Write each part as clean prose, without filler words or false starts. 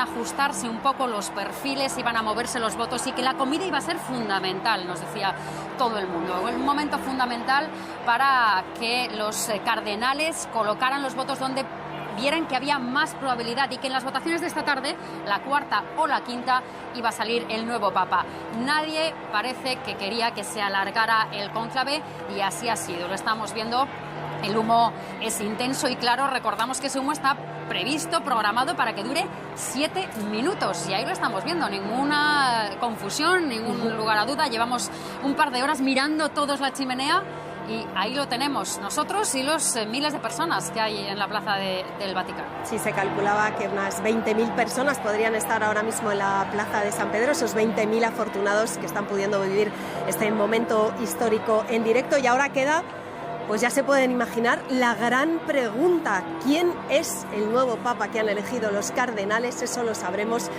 a ajustarse un poco los perfiles, iban a moverse los votos y que la comida iba a ser fundamental, nos decía todo el mundo. Un momento fundamental para que los cardenales colocaran los votos donde vieran que había más probabilidad y que en las votaciones de esta tarde, la cuarta o la quinta, iba a salir el nuevo Papa. Nadie parece que quería que se alargara el cónclave y así ha sido. Lo estamos viendo, el humo es intenso y claro, recordamos que ese humo está previsto, programado para que dure 7 minutos y ahí lo estamos viendo, ninguna confusión, ningún lugar a duda. Llevamos un par de horas mirando todos la chimenea y ahí lo tenemos, nosotros y los miles de personas que hay en la plaza del Vaticano. Sí, se calculaba que unas 20.000 personas podrían estar ahora mismo en la plaza de San Pedro, esos 20.000 afortunados que están pudiendo vivir este momento histórico en directo. Y ahora queda, pues ya se pueden imaginar, la gran pregunta: ¿quién es el nuevo Papa que han elegido los cardenales? Eso lo sabremos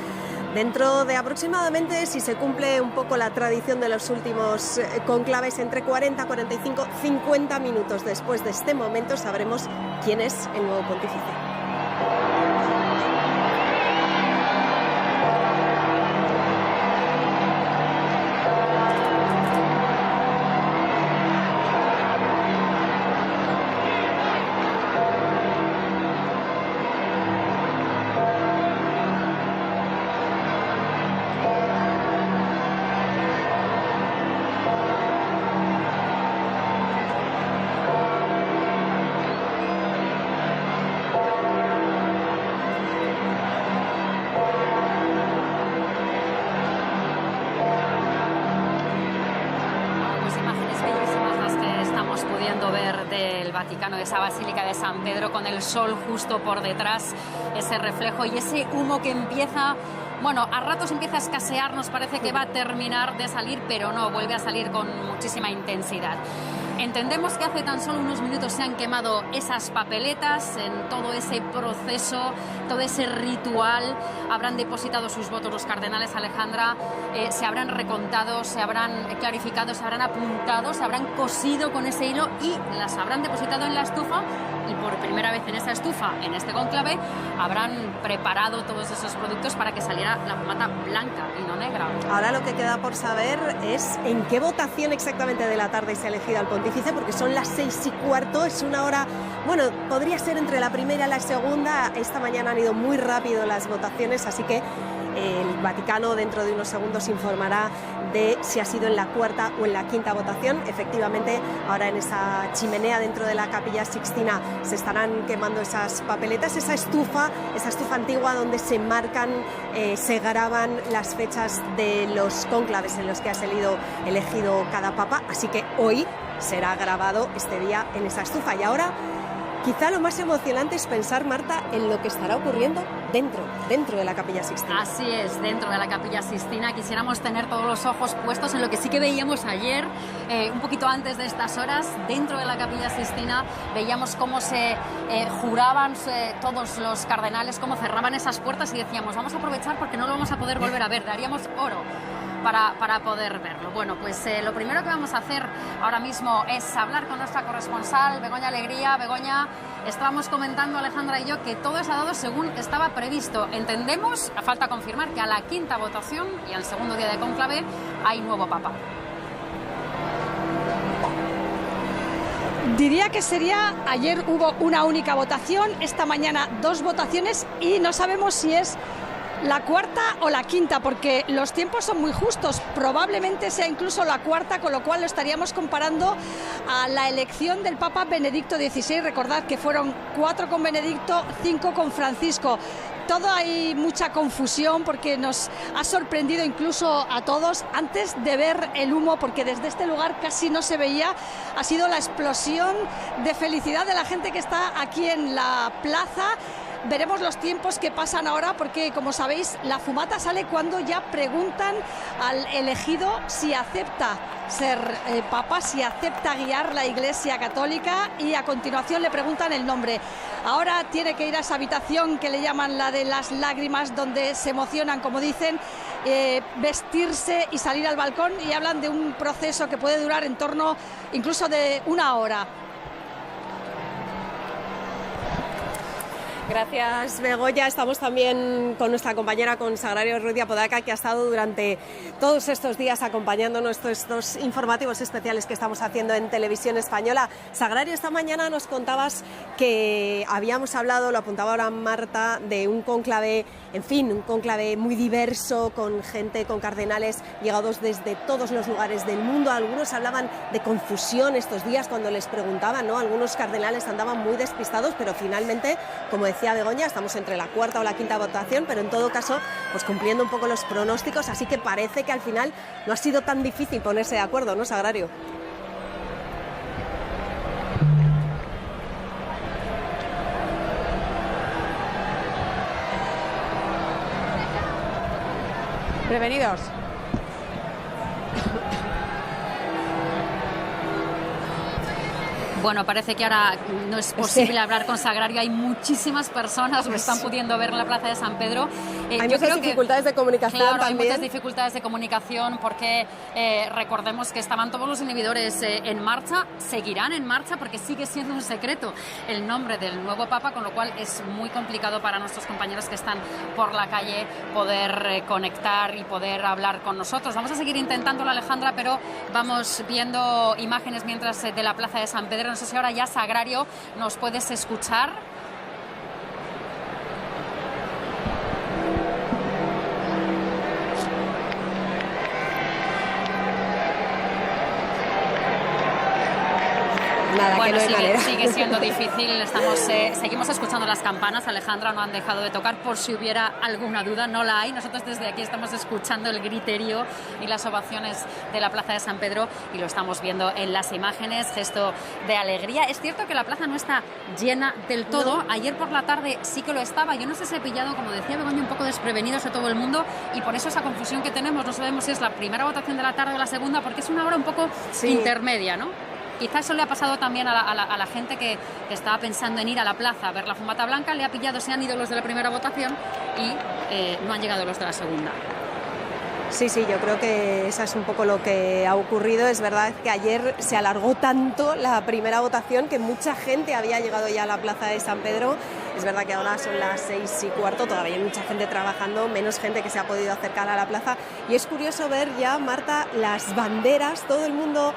dentro de aproximadamente, si se cumple un poco la tradición de los últimos conclaves, entre 40, 45, 50 minutos después de este momento sabremos quién es el nuevo pontífice. Vaticano, de esa Basílica de San Pedro, con el sol justo por detrás, ese reflejo y ese humo que empieza, bueno, a ratos empieza a escasear, nos parece que va a terminar de salir, pero no, vuelve a salir con muchísima intensidad. Entendemos que hace tan solo unos minutos se han quemado esas papeletas. En todo ese proceso, todo ese ritual, habrán depositado sus votos los cardenales, Alejandra, se habrán recontado, se habrán clarificado, se habrán apuntado, se habrán cosido con ese hilo y las habrán depositado en la estufa, y por primera vez en esa estufa, en este cónclave, habrán preparado todos esos productos para que saliera la fumata blanca y no negra. Ahora lo que queda por saber es en qué votación exactamente de la tarde se ha elegido al pontífice, porque son las 6:15, es una hora, bueno, podría ser entre la primera y la segunda. Esta mañana han ido muy rápido las votaciones, así que el Vaticano dentro de unos segundos informará de si ha sido en la cuarta o en la quinta votación. Efectivamente, ahora en esa chimenea dentro de la Capilla Sixtina se estarán quemando esas papeletas, esa estufa antigua donde se marcan, se graban las fechas de los cónclaves en los que ha sido elegido cada papa, así que hoy será grabado este día en esa estufa. Y ahora quizá lo más emocionante es pensar, Marta, en lo que estará ocurriendo dentro de la Capilla Sixtina. Así es, dentro de la Capilla Sixtina. Quisiéramos tener todos los ojos puestos en lo que sí que veíamos ayer, un poquito antes de estas horas. Dentro de la Capilla Sixtina veíamos cómo se juraban todos los cardenales, cómo cerraban esas puertas y decíamos, vamos a aprovechar porque no lo vamos a poder volver a ver, daríamos oro para poder verlo. Bueno, pues lo primero que vamos a hacer ahora mismo es hablar con nuestra corresponsal, Begoña Alegría. Begoña, estábamos comentando, Alejandra y yo, que todo se ha dado según estaba previsto. Entendemos, falta confirmar, que a la quinta votación y al segundo día de cónclave hay nuevo papa. Diría que ayer hubo una única votación, esta mañana 2 votaciones y no sabemos si es la cuarta o la quinta, porque los tiempos son muy justos. Probablemente sea incluso la cuarta, con lo cual lo estaríamos comparando a la elección del Papa Benedicto XVI. Recordad que fueron 4 con Benedicto, 5 con Francisco. Todo hay mucha confusión porque nos ha sorprendido incluso a todos antes de ver el humo, porque desde este lugar casi no se veía. Ha sido la explosión de felicidad de la gente que está aquí en la plaza. Veremos los tiempos que pasan ahora porque, como sabéis, la fumata sale cuando ya preguntan al elegido si acepta ser papa, si acepta guiar la Iglesia Católica, y a continuación le preguntan el nombre. Ahora tiene que ir a esa habitación que le llaman la de las lágrimas, donde se emocionan, como dicen, vestirse y salir al balcón, y hablan de un proceso que puede durar en torno incluso de 1 hora. Gracias, Begoña. Estamos también con nuestra compañera, con Sagrario Ruiz de Apodaca, que ha estado durante todos estos días acompañándonos estos informativos especiales que estamos haciendo en Televisión Española. Sagrario, esta mañana nos contabas que habíamos hablado, lo apuntaba ahora Marta, de un cónclave, en fin, un cónclave muy diverso, con gente, con cardenales llegados desde todos los lugares del mundo. Algunos hablaban de confusión estos días cuando les preguntaban, ¿no? Algunos cardenales andaban muy despistados, pero finalmente, como decía Begoña, estamos entre la cuarta o la quinta votación, pero en todo caso, pues cumpliendo un poco los pronósticos, así que parece que al final no ha sido tan difícil ponerse de acuerdo, ¿no, Sagrario? Prevenidos. Bueno, parece que ahora no es posible hablar con Sagrario. Hay muchísimas personas que están pudiendo ver en la Plaza de San Pedro. Hay muchas dificultades de comunicación también. Hay muchas dificultades de comunicación porque recordemos que estaban todos los inhibidores en marcha, seguirán en marcha porque sigue siendo un secreto el nombre del nuevo Papa, con lo cual es muy complicado para nuestros compañeros que están por la calle poder conectar y poder hablar con nosotros. Vamos a seguir intentándolo, Alejandra, pero vamos viendo imágenes mientras de la Plaza de San Pedro. No sé si ahora ya, Sagrario, nos puedes escuchar. Nada, bueno, que no hay sigue siendo difícil. Seguimos escuchando las campanas, Alejandra, no han dejado de tocar por si hubiera alguna duda, no la hay. Nosotros desde aquí estamos escuchando el griterío y las ovaciones de la Plaza de San Pedro y lo estamos viendo en las imágenes, gesto de alegría. Es cierto que la plaza no está llena del todo. No. Ayer por la tarde sí que lo estaba. Yo no sé si he pillado, como decía Begoña, un poco desprevenidos a todo el mundo y por eso esa confusión que tenemos. No sabemos si es la primera votación de la tarde o la segunda, porque es una hora un poco intermedia, ¿no? Quizás eso le ha pasado también a la gente que estaba pensando en ir a la plaza a ver la fumata blanca, le ha pillado, se han ido los de la primera votación y no han llegado los de la segunda. Sí, yo creo que eso es un poco lo que ha ocurrido. Es verdad que ayer se alargó tanto la primera votación que mucha gente había llegado ya a la Plaza de San Pedro. Es verdad que ahora son las 6:15, todavía hay mucha gente trabajando, menos gente que se ha podido acercar a la plaza. Y es curioso ver ya, Marta, las banderas, todo el mundo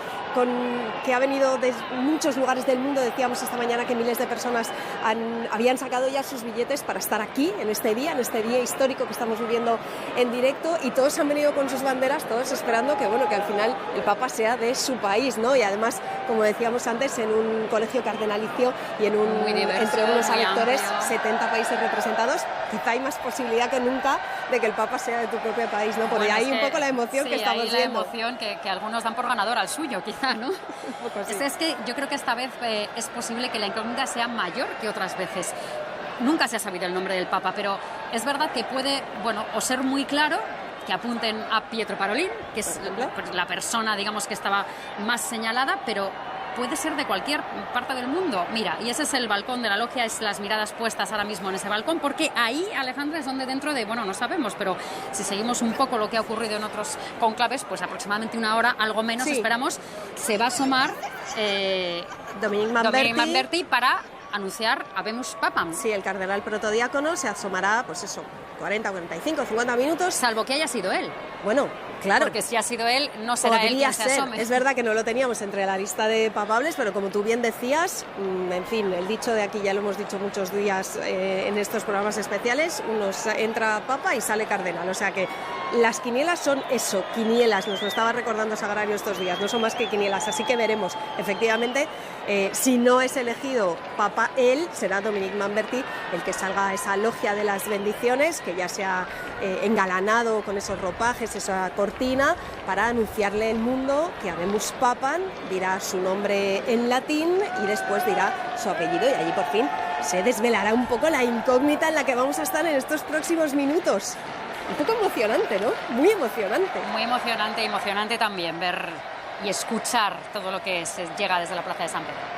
que ha venido de muchos lugares del mundo. Decíamos esta mañana que miles de personas habían sacado ya sus billetes para estar aquí, en este día histórico que estamos viviendo en directo, y todos han venido con sus banderas, todos esperando que al final el Papa sea de su país, ¿no? Y además, como decíamos antes, en un colegio cardenalicio y en entre unos electores, 70 países representados, quizá hay más posibilidad que nunca de que el Papa sea de tu propio país, ¿no? Porque hay un poco la emoción que estamos viendo. Sí, la emoción que algunos dan por ganador al suyo, quizá, ¿no? Un poco, sí. Es que yo creo que esta vez es posible que la incógnita sea mayor que otras veces. Nunca se ha sabido el nombre del Papa, pero es verdad que puede, o ser muy claro, que apunten a Pietro Parolin, que es la persona, digamos, que estaba más señalada, pero puede ser de cualquier parte del mundo. Mira, y ese es el balcón de la logia, es las miradas puestas ahora mismo en ese balcón, porque ahí, Alejandra, es donde dentro de, no sabemos, pero si seguimos un poco lo que ha ocurrido en otros conclaves, pues aproximadamente una hora, algo menos, esperamos, se va a asomar Dominic Manberti para anunciar Habemus Papam. Sí, el cardenal protodiácono se asomará, 40, 45, 50 minutos. Salvo que haya sido él. Bueno, claro. Porque si ha sido él, no será él quien se asome. Es verdad que no lo teníamos entre la lista de papables, pero como tú bien decías, en fin, el dicho de aquí ya lo hemos dicho muchos días en estos programas especiales, entra papa y sale cardenal. O sea que las quinielas son eso, quinielas, nos lo estaba recordando Sagrario estos días, no son más que quinielas, así que veremos. Efectivamente, si no es elegido papa él, será Dominic Manberti el que salga a esa logia de las bendiciones, que ya se ha engalanado con esos ropajes, esa cortina, para anunciarle al mundo que Habemus Papam, dirá su nombre en latín y después dirá su apellido, y allí por fin se desvelará un poco la incógnita en la que vamos a estar en estos próximos minutos. Un poco emocionante, ¿no? Muy emocionante. Muy emocionante, emocionante también ver y escuchar todo lo que llega desde la Plaza de San Pedro.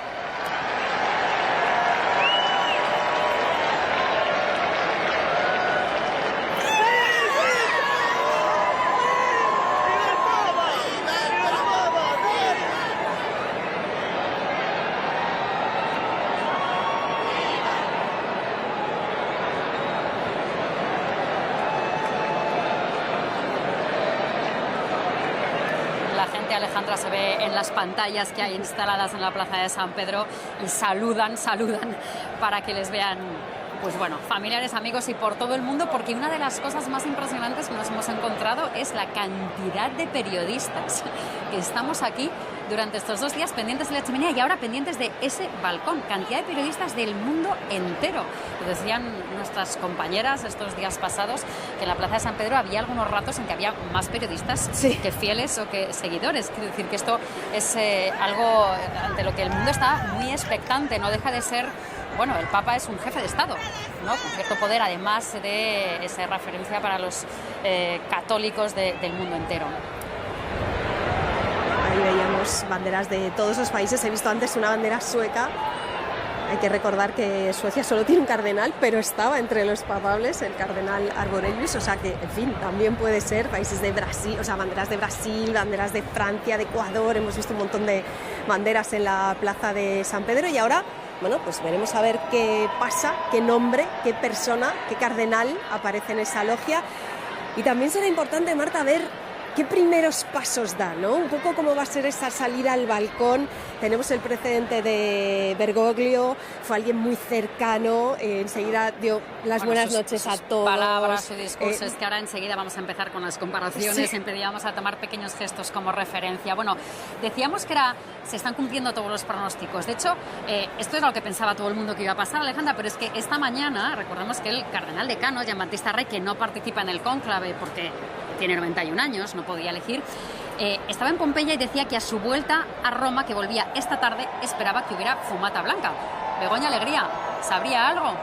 gente, Alejandra, se ve en las pantallas que hay instaladas en la plaza de San Pedro y saludan para que les vean, pues bueno, familiares, amigos y por todo el mundo, porque una de las cosas más impresionantes que nos hemos encontrado es la cantidad de periodistas que estamos aquí durante estos 2 días pendientes de la chimenea y ahora pendientes de ese balcón. Cantidad de periodistas del mundo entero. Lo decían nuestras compañeras estos días pasados que en la plaza de San Pedro había algunos ratos en que había más periodistas que fieles o que seguidores. Quiero decir que esto es algo ante lo que el mundo está muy expectante. No deja de ser... Bueno, el Papa es un jefe de Estado, ¿no? Con cierto poder, además de esa referencia para los católicos del mundo entero. Ahí veíamos banderas de todos los países. He visto antes una bandera sueca. Hay que recordar que Suecia solo tiene un cardenal, pero estaba entre los papables el cardenal Arborelius, o sea que, en fin, también puede ser países de Brasil, o sea, banderas de Brasil, banderas de Francia, de Ecuador. Hemos visto un montón de banderas en la plaza de San Pedro y ahora... Bueno, pues veremos a ver qué pasa, qué nombre, qué persona, qué cardenal aparece en esa logia. Y también será importante, Marta, ver qué primeros pasos da, ¿no? Un poco cómo va a ser esa salida al balcón. Tenemos el precedente de Bergoglio, fue alguien muy cercano, enseguida dio las buenas noches a todos. Palabras, su discurso, es que ahora enseguida vamos a empezar con las comparaciones, empezamos a tomar pequeños gestos como referencia. Bueno, decíamos que se están cumpliendo todos los pronósticos. De hecho, esto es lo que pensaba todo el mundo que iba a pasar, Alejandra, pero es que esta mañana, recordemos que el cardenal decano, Giambattista Rey, que no participa en el cónclave porque tiene 91 años, no podía elegir, estaba en Pompeya y decía que a su vuelta a Roma, que volvía esta tarde, esperaba que hubiera fumata blanca. Begoña Alegría, ¿sabría algo?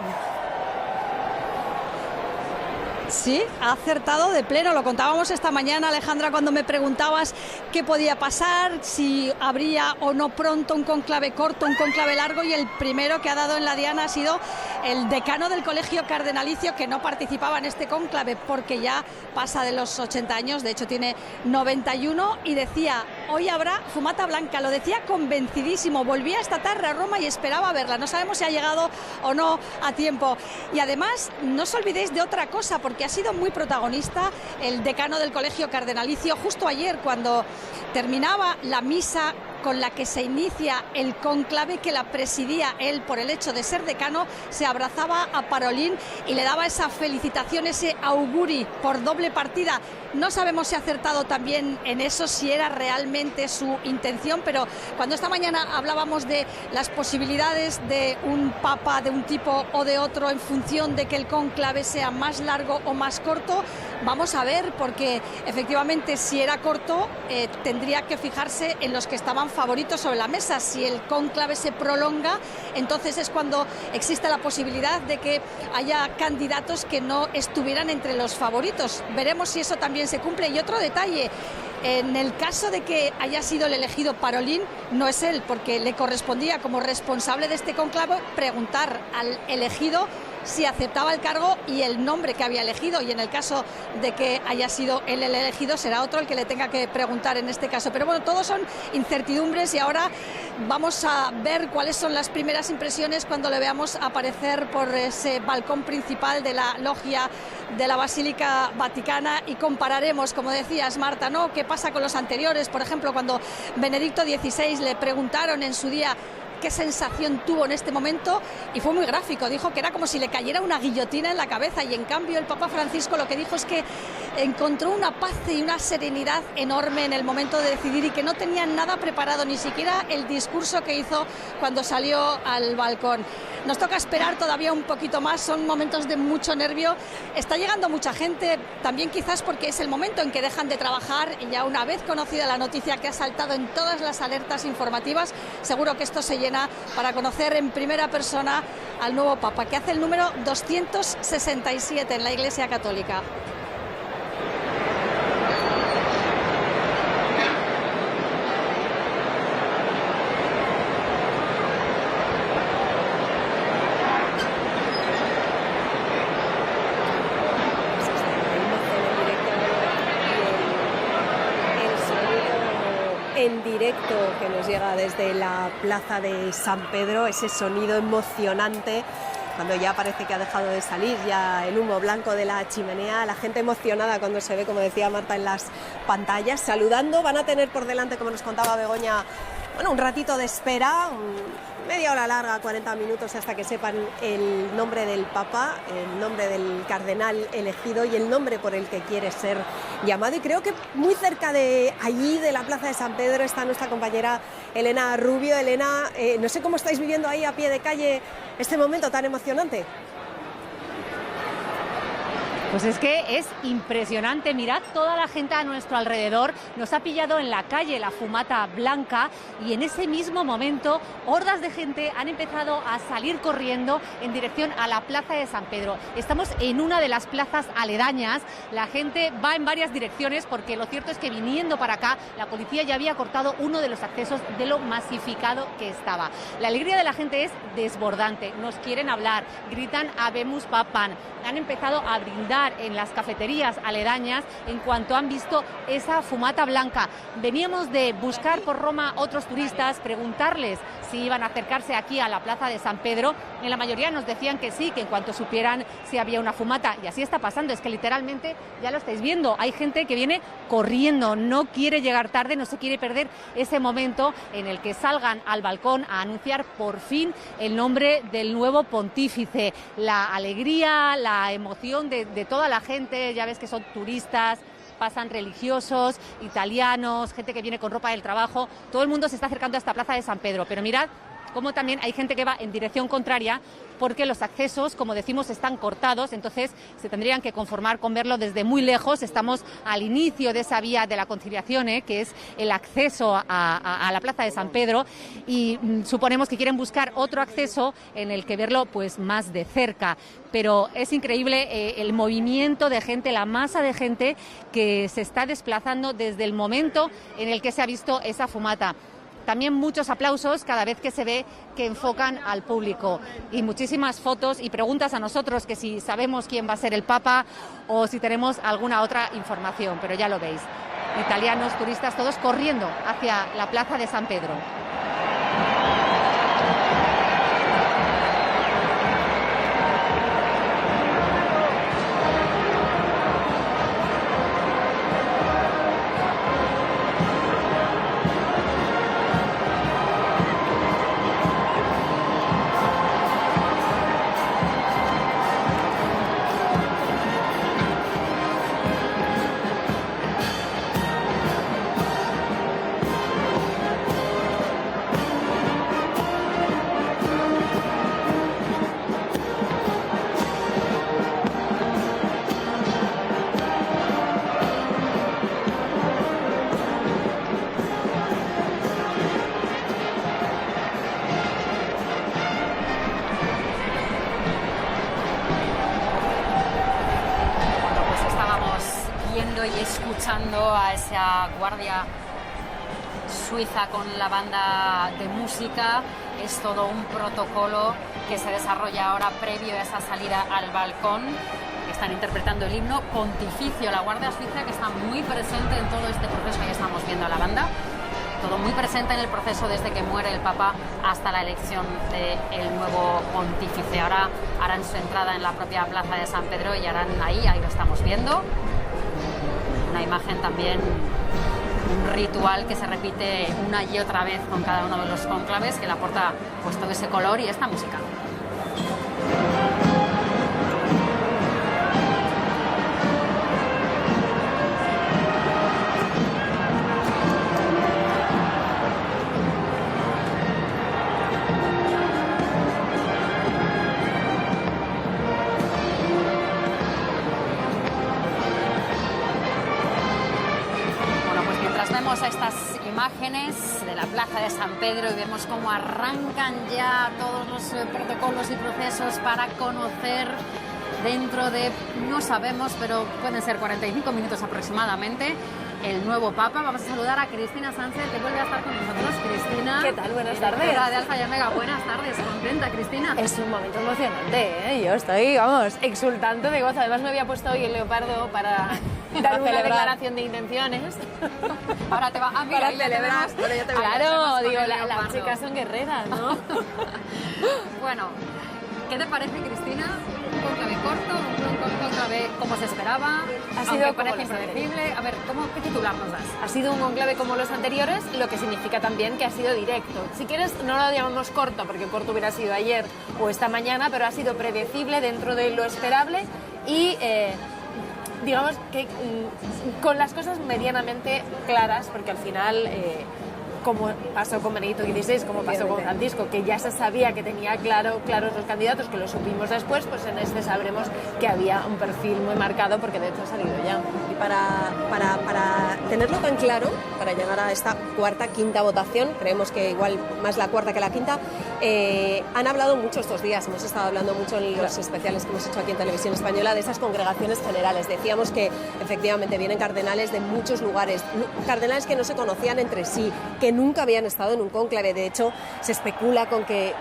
Sí, ha acertado de pleno. Lo contábamos esta mañana, Alejandra, cuando me preguntabas qué podía pasar, si habría o no pronto un cónclave corto, un cónclave largo, y el primero que ha dado en la diana ha sido el decano del Colegio Cardenalicio, que no participaba en este cónclave porque ya pasa de los 80 años, de hecho tiene 91, y decía, hoy habrá fumata blanca. Lo decía convencidísimo, volvía esta tarde a Roma y esperaba verla. No sabemos si ha llegado o no a tiempo. Y además, no os olvidéis de otra cosa, porque ha sido muy protagonista el decano del Colegio Cardenalicio. Justo ayer, cuando terminaba la misa con la que se inicia el cónclave, que la presidía él por el hecho de ser decano, se abrazaba a Parolín y le daba esa felicitación, ese auguri por doble partida. No sabemos si ha acertado también en eso, si era realmente su intención, pero cuando esta mañana hablábamos de las posibilidades de un papa de un tipo o de otro en función de que el cónclave sea más largo o más corto, vamos a ver, porque efectivamente si era corto tendría que fijarse en los que estaban favoritos sobre la mesa. Si el cónclave se prolonga, entonces es cuando existe la posibilidad de que haya candidatos que no estuvieran entre los favoritos. Veremos si eso también se cumple. Y otro detalle, en el caso de que haya sido el elegido Parolín, no es él, porque le correspondía como responsable de este cónclave preguntar al elegido si aceptaba el cargo y el nombre que había elegido, y en el caso de que haya sido él el elegido será otro el que le tenga que preguntar en este caso. Pero bueno, todos son incertidumbres y ahora vamos a ver cuáles son las primeras impresiones cuando le veamos aparecer por ese balcón principal de la logia de la Basílica Vaticana y compararemos, como decías, Marta, ¿no? ¿Qué pasa con los anteriores? Por ejemplo, cuando Benedicto XVI le preguntaron en su día qué sensación tuvo en este momento, y fue muy gráfico, dijo que era como si le cayera una guillotina en la cabeza, y en cambio el Papa Francisco lo que dijo es que encontró una paz y una serenidad enorme en el momento de decidir y que no tenía nada preparado, ni siquiera el discurso que hizo cuando salió al balcón. Nos toca esperar todavía un poquito más, son momentos de mucho nervio. Está llegando mucha gente, también quizás porque es el momento en que dejan de trabajar, y ya una vez conocida la noticia que ha saltado en todas las alertas informativas, seguro que esto se llena para conocer en primera persona al nuevo Papa, que hace el número 267 en la Iglesia Católica. En directo que nos llega desde la plaza de San Pedro, ese sonido emocionante cuando ya parece que ha dejado de salir ya el humo blanco de la chimenea, la gente emocionada cuando se ve, como decía Marta, en las pantallas, saludando. Van a tener por delante, como nos contaba Begoña, bueno, un ratito de espera, media hora larga, 40 minutos hasta que sepan el nombre del Papa, el nombre del cardenal elegido y el nombre por el que quiere ser llamado. Y creo que muy cerca de allí, de la Plaza de San Pedro, está nuestra compañera Elena Rubio. Elena, no sé cómo estáis viviendo ahí a pie de calle este momento tan emocionante. Pues es que es impresionante, mirad toda la gente a nuestro alrededor, nos ha pillado en la calle la fumata blanca y en ese mismo momento hordas de gente han empezado a salir corriendo en dirección a la Plaza de San Pedro. Estamos en una de las plazas aledañas, la gente va en varias direcciones porque lo cierto es que viniendo para acá la policía ya había cortado uno de los accesos de lo masificado que estaba. La alegría de la gente es desbordante, nos quieren hablar, gritan Habemus Papam, han empezado a brindar en las cafeterías aledañas en cuanto han visto esa fumata blanca. Veníamos de buscar por Roma otros turistas, preguntarles si iban a acercarse aquí a la Plaza de San Pedro. En la mayoría nos decían que sí, que en cuanto supieran si había una fumata. Y así está pasando, es que literalmente ya lo estáis viendo. Hay gente que viene corriendo, no quiere llegar tarde, no se quiere perder ese momento en el que salgan al balcón a anunciar por fin el nombre del nuevo pontífice. La alegría, la emoción de toda la gente, ya ves que son turistas, pasan religiosos, italianos, gente que viene con ropa del trabajo, todo el mundo se está acercando a esta Plaza de San Pedro, pero mirad cómo también hay gente que va en dirección contraria porque los accesos, como decimos, están cortados, entonces se tendrían que conformar con verlo desde muy lejos. Estamos al inicio de esa vía de la Conciliación, que es el acceso a la Plaza de San Pedro, y suponemos que quieren buscar otro acceso en el que verlo pues más de cerca. Pero es increíble el movimiento de gente, la masa de gente que se está desplazando desde el momento en el que se ha visto esa fumata. También muchos aplausos cada vez que se ve que enfocan al público y muchísimas fotos y preguntas a nosotros que si sabemos quién va a ser el Papa o si tenemos alguna otra información, pero ya lo veis, italianos, turistas, todos corriendo hacia la Plaza de San Pedro. Y escuchando a esa guardia suiza con la banda de música. Es todo un protocolo que se desarrolla ahora previo a esa salida al balcón. Están interpretando el himno pontificio, la guardia suiza que está muy presente en todo este proceso. Ahí estamos viendo a la banda, todo muy presente en el proceso desde que muere el Papa hasta la elección del nuevo pontífice. Ahora harán su entrada en la propia Plaza de San Pedro y harán ahí lo estamos viendo. Una imagen también, un ritual que se repite una y otra vez con cada uno de los cónclaves, que le aporta pues todo ese color y esta música. A estas imágenes de la Plaza de San Pedro y vemos cómo arrancan ya todos los protocolos y procesos para conocer dentro de, no sabemos, pero pueden ser 45 minutos aproximadamente, el nuevo Papa. Vamos a saludar a Cristina Sánchez, que vuelve a estar con nosotros. Cristina, ¿qué tal? Buenas tardes. De Alfa y Omega. Buenas tardes. ¿Contenta, Cristina? Es un momento emocionante, ¿eh? Yo estoy, vamos, exultante de gozo. Además me había puesto hoy el leopardo para dar una declaración de intenciones. Ahora te va a para celebrar. Claro, digo, las chicas son guerreras, ¿no? Bueno, ¿Qué te parece, Cristina? ¿Un cónclave corto? ¿Un cónclave como se esperaba? Ha sido parece impredecible. A ver, ¿qué titular nos das? Ha sido un cónclave como los anteriores, lo que significa también que ha sido directo. Si quieres, no lo llamamos corto, porque corto hubiera sido ayer o esta mañana, pero ha sido predecible dentro de lo esperable y digamos que con las cosas medianamente claras, porque al final, como pasó con Benedicto XVI, como pasó con Francisco, que ya se sabía que tenía claros los candidatos, que lo supimos después, pues en este sabremos que había un perfil muy marcado, porque de hecho ha salido ya. Y para tenerlo tan claro, para llegar a esta quinta votación, creemos que igual más la cuarta que la quinta, han hablado mucho estos días, hemos estado hablando mucho en los especiales que hemos hecho aquí en Televisión Española de esas congregaciones generales. Decíamos que efectivamente vienen cardenales de muchos lugares, cardenales que no se conocían entre sí, que nunca habían estado en un cónclave. De hecho, se especula con que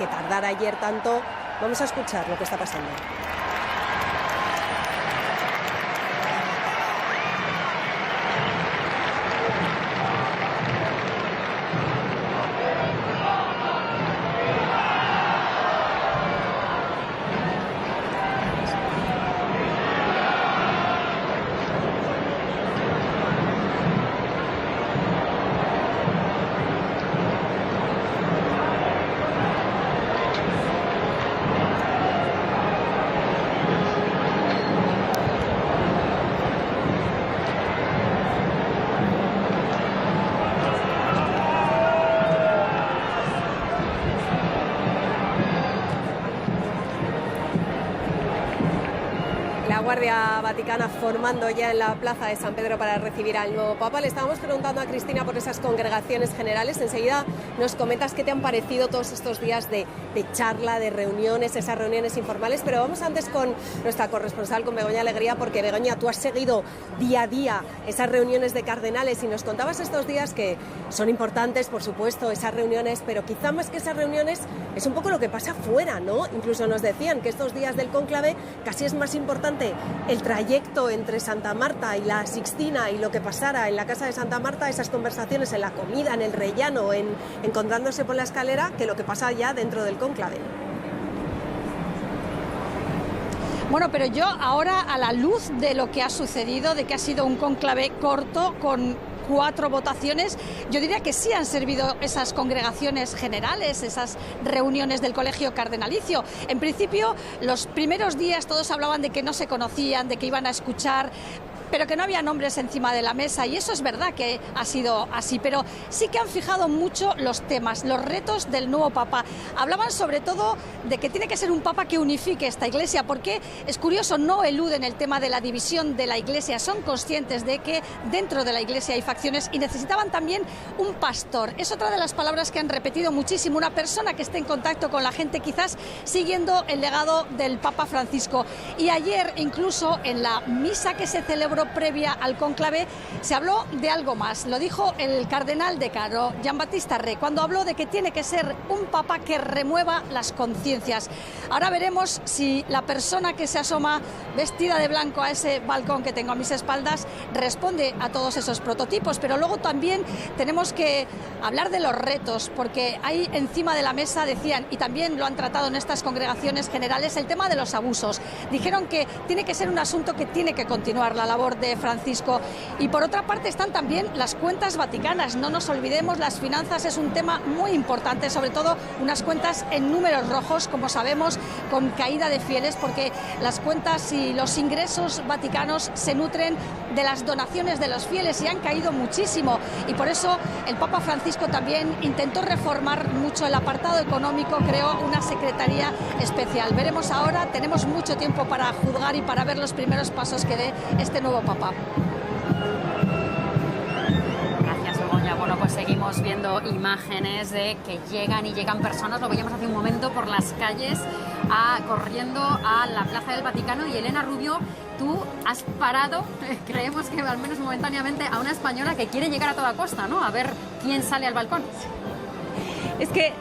tardara ayer tanto. Vamos a escuchar lo que está pasando. Guardia Vaticana formando ya en la plaza de San Pedro para recibir al nuevo Papa. Le estábamos preguntando a Cristina por esas congregaciones generales. Enseguida nos comentas qué te han parecido todos estos días de charla, de reuniones, esas reuniones informales. Pero vamos antes con nuestra corresponsal, con Begoña Alegría, porque Begoña, tú has seguido día a día esas reuniones de cardenales y nos contabas estos días que son importantes, por supuesto, esas reuniones, pero quizá más que esas reuniones es un poco lo que pasa fuera, ¿no? Incluso nos decían que estos días del cónclave casi es más importante el trayecto entre Santa Marta y la Sixtina y lo que pasara en la casa de Santa Marta, esas conversaciones en la comida, en el rellano, encontrándose por la escalera, que lo que pasa ya dentro del cónclave. Bueno, pero yo ahora, a la luz de lo que ha sucedido, de que ha sido un cónclave corto con 4 votaciones, yo diría que sí han servido esas congregaciones generales, esas reuniones del colegio cardenalicio. En principio, los primeros días todos hablaban de que no se conocían, de que iban a escuchar, pero que no había nombres encima de la mesa, y eso es verdad que ha sido así, pero sí que han fijado mucho los temas, los retos del nuevo Papa. Hablaban sobre todo de que tiene que ser un Papa que unifique esta Iglesia, porque es curioso, no eluden el tema de la división de la Iglesia, son conscientes de que dentro de la Iglesia hay facciones y necesitaban también un pastor. Es otra de las palabras que han repetido muchísimo, una persona que esté en contacto con la gente, quizás siguiendo el legado del Papa Francisco. Y ayer, incluso en la misa que se celebró previa al cónclave, se habló de algo más. Lo dijo el cardenal decano Gian Battista Re, cuando habló de que tiene que ser un papa que remueva las conciencias. Ahora veremos si la persona que se asoma vestida de blanco a ese balcón que tengo a mis espaldas responde a todos esos prototipos, pero luego también tenemos que hablar de los retos, porque ahí encima de la mesa decían, y también lo han tratado en estas congregaciones generales, el tema de los abusos. Dijeron que tiene que ser un asunto que tiene que continuar la labor de Francisco. Y por otra parte están también las cuentas vaticanas. No nos olvidemos, las finanzas es un tema muy importante, sobre todo unas cuentas en números rojos, como sabemos, con caída de fieles, porque las cuentas y los ingresos vaticanos se nutren de las donaciones de los fieles y han caído muchísimo. Y por eso el Papa Francisco también intentó reformar mucho el apartado económico, creó una secretaría especial. Veremos ahora, tenemos mucho tiempo para juzgar y para ver los primeros pasos que dé este nuevo Papa. Gracias, Begoña. Bueno, pues seguimos viendo imágenes de que llegan personas, lo veíamos hace un momento por las calles, corriendo a la Plaza del Vaticano. Y Elena Rubio, tú has parado, creemos que al menos momentáneamente, a una española que quiere llegar a toda costa, ¿no? A ver quién sale al balcón. Es que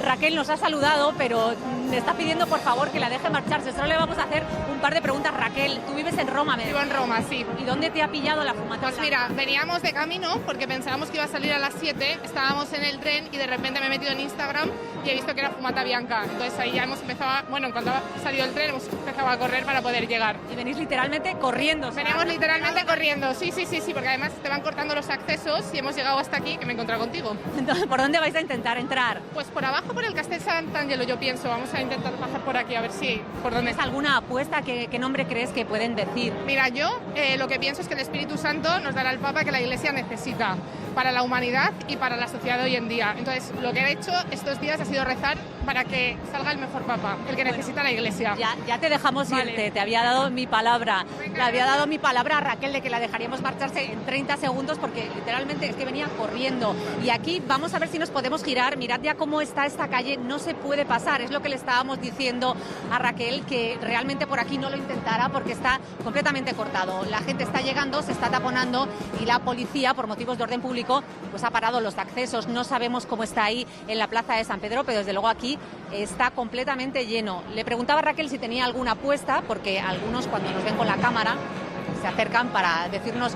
Raquel nos ha saludado, pero me está pidiendo por favor que la deje marcharse. Solo le vamos a hacer un par de preguntas. Raquel, tú vives en Roma, ¿me? Vivo en Roma, sí. ¿Y dónde te ha pillado la fumata? Pues mira, veníamos de camino porque pensábamos que iba a salir a las 7, estábamos en el tren y de repente me he metido en Instagram y he visto que era fumata bianca. Entonces ahí ya hemos empezado, bueno, en cuanto ha salido el tren hemos empezado a correr para poder llegar. Y venís literalmente corriendo. Venimos literalmente corriendo, sí, porque además te van cortando los accesos y hemos llegado hasta aquí que me he encontrado contigo. Entonces, ¿por dónde vais a intentar entrar? Pues por abajo, por el Castel Sant'Angelo, yo pienso. Vamos a intentar pasar por aquí a ver si por dónde. ¿Tienes alguna apuesta? ¿Qué nombre crees que pueden decir? Mira, yo lo que pienso es que el Espíritu Santo nos dará el Papa que la Iglesia necesita para la humanidad y para la sociedad de hoy en día. Entonces, lo que he hecho estos días ha sido rezar para que salga el mejor Papa, el que necesita la Iglesia. Ya te dejamos irte, te había dado mi palabra. Le había dado mi palabra a Raquel de que la dejaríamos marcharse en 30 segundos porque literalmente es que venía corriendo. Y aquí vamos a ver si nos podemos girar. Mirad ya cómo está esta calle, no se puede pasar. Es lo que le estábamos diciendo a Raquel, que realmente por aquí no lo intentara porque está completamente cortado. La gente está llegando, se está taponando y la policía, por motivos de orden público, pues ha parado los accesos. No sabemos cómo está ahí en la plaza de San Pedro, pero desde luego aquí está completamente lleno. Le preguntaba a Raquel si tenía alguna apuesta, porque algunos cuando nos ven con la cámara se acercan para decirnos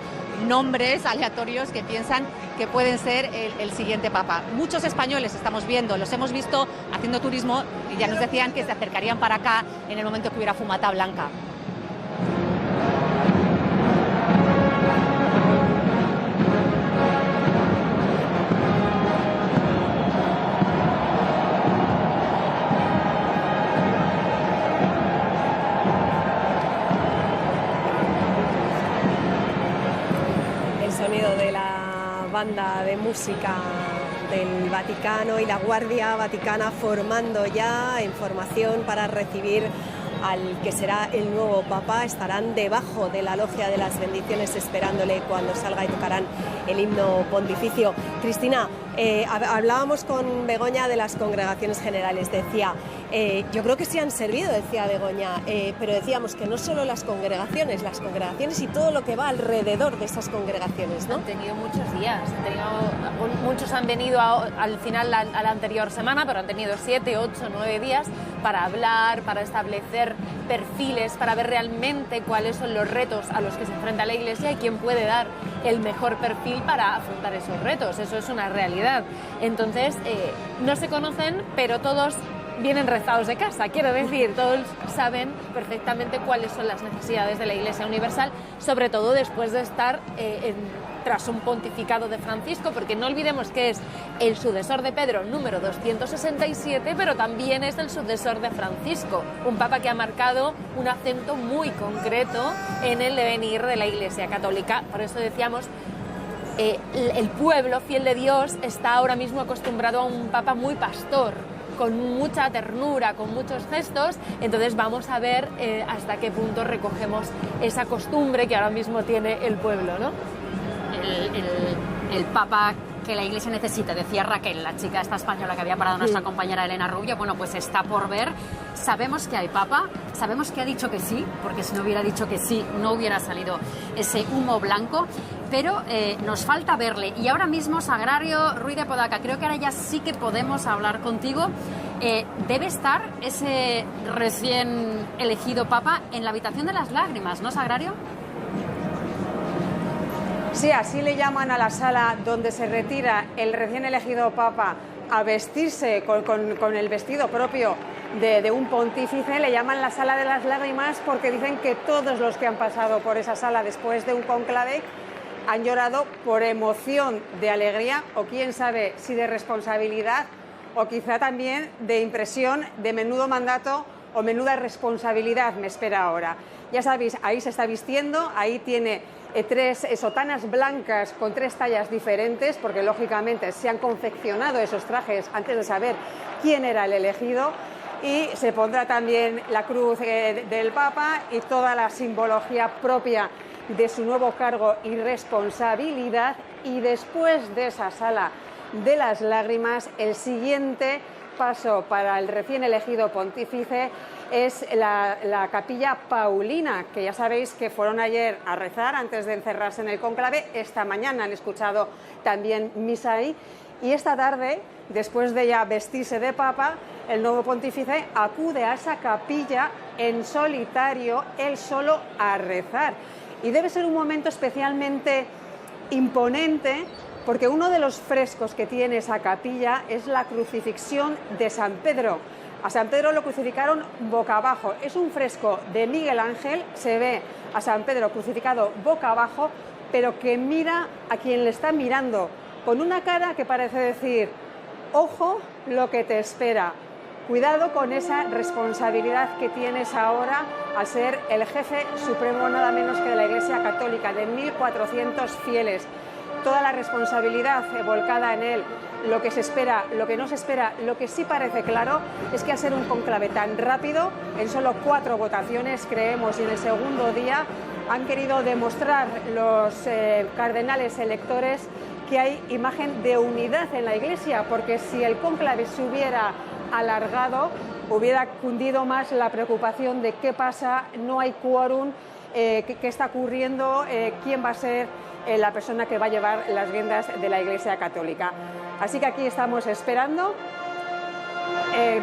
nombres aleatorios que piensan que pueden ser el siguiente Papa. Muchos españoles estamos viendo, los hemos visto haciendo turismo y ya nos decían que se acercarían para acá en el momento que hubiera fumata blanca. De la banda de música del Vaticano y la Guardia Vaticana formando ya en formación para recibir al que será el nuevo Papa. Estarán debajo de la logia de las bendiciones esperándole cuando salga y tocarán el himno pontificio. Cristina, hablábamos con Begoña de las congregaciones generales. Decía, yo creo que sí han servido, decía Begoña, pero decíamos que no solo las congregaciones y todo lo que va alrededor de esas congregaciones, ¿no? Han tenido muchos días, muchos han venido al final a la anterior semana, pero han tenido 7, 8, 9 días para hablar, para establecer perfiles, para ver realmente cuáles son los retos a los que se enfrenta la Iglesia y quién puede dar el mejor perfil para afrontar esos retos. Eso es una realidad. Entonces, no se conocen, pero todos vienen rezados de casa. Quiero decir, todos saben perfectamente cuáles son las necesidades de la Iglesia Universal, sobre todo después de estar tras un pontificado de Francisco, porque no olvidemos que es el sucesor de Pedro número 267, pero también es el sucesor de Francisco, un papa que ha marcado un acento muy concreto en el devenir de la Iglesia Católica. Por eso decíamos, el pueblo fiel de Dios está ahora mismo acostumbrado a un papa muy pastor, con mucha ternura, con muchos gestos. Entonces vamos a ver hasta qué punto recogemos esa costumbre que ahora mismo tiene el pueblo, ¿no? El Papa que la Iglesia necesita, decía Raquel, la chica esta española que había parado nuestra compañera Elena Rubio. Bueno, pues está por ver. Sabemos que hay Papa, sabemos que ha dicho que sí, porque si no hubiera dicho que sí, no hubiera salido ese humo blanco, pero nos falta verle. Y ahora mismo, Sagrario Ruiz de Podaca, creo que ahora ya sí que podemos hablar contigo. Debe estar ese recién elegido Papa en la habitación de las lágrimas, ¿no, Sagrario? Sí, así le llaman a la sala donde se retira el recién elegido Papa a vestirse con el vestido propio de un pontífice. Le llaman la sala de las lágrimas porque dicen que todos los que han pasado por esa sala después de un conclave han llorado por emoción, de alegría o quién sabe si de responsabilidad o quizá también de impresión de menudo mandato o menuda responsabilidad me espera ahora. Ya sabéis, ahí se está vistiendo, ahí tiene 3 sotanas blancas con 3 tallas diferentes, porque lógicamente se han confeccionado esos trajes antes de saber quién era el elegido, y se pondrá también la cruz del Papa y toda la simbología propia de su nuevo cargo y responsabilidad. Y después de esa sala de las lágrimas, el siguiente paso para el recién elegido pontífice es la capilla Paulina, que ya sabéis que fueron ayer a rezar antes de encerrarse en el cónclave. Esta mañana han escuchado también misa ahí Y esta tarde, después de ya vestirse de papa, el nuevo pontífice acude a esa capilla en solitario, él solo, a rezar. Y debe ser un momento especialmente imponente, porque uno de los frescos que tiene esa capilla es la crucifixión de San Pedro. A San Pedro lo crucificaron boca abajo. Es un fresco de Miguel Ángel, se ve a San Pedro crucificado boca abajo, pero que mira a quien le está mirando, con una cara que parece decir: ojo lo que te espera. Cuidado con esa responsabilidad que tienes ahora al ser el jefe supremo nada menos que de la Iglesia Católica, de 1.400 fieles. Toda la responsabilidad volcada en él, lo que se espera, lo que no se espera. Lo que sí parece claro es que al ser un cónclave tan rápido, en solo 4 votaciones, creemos, y en el segundo día, han querido demostrar los cardenales electores que hay imagen de unidad en la Iglesia, porque si el cónclave se hubiera alargado, hubiera cundido más la preocupación de qué pasa, no hay quórum, qué está ocurriendo, quién va a ser la persona que va a llevar las riendas de la Iglesia Católica. Así que aquí estamos esperando.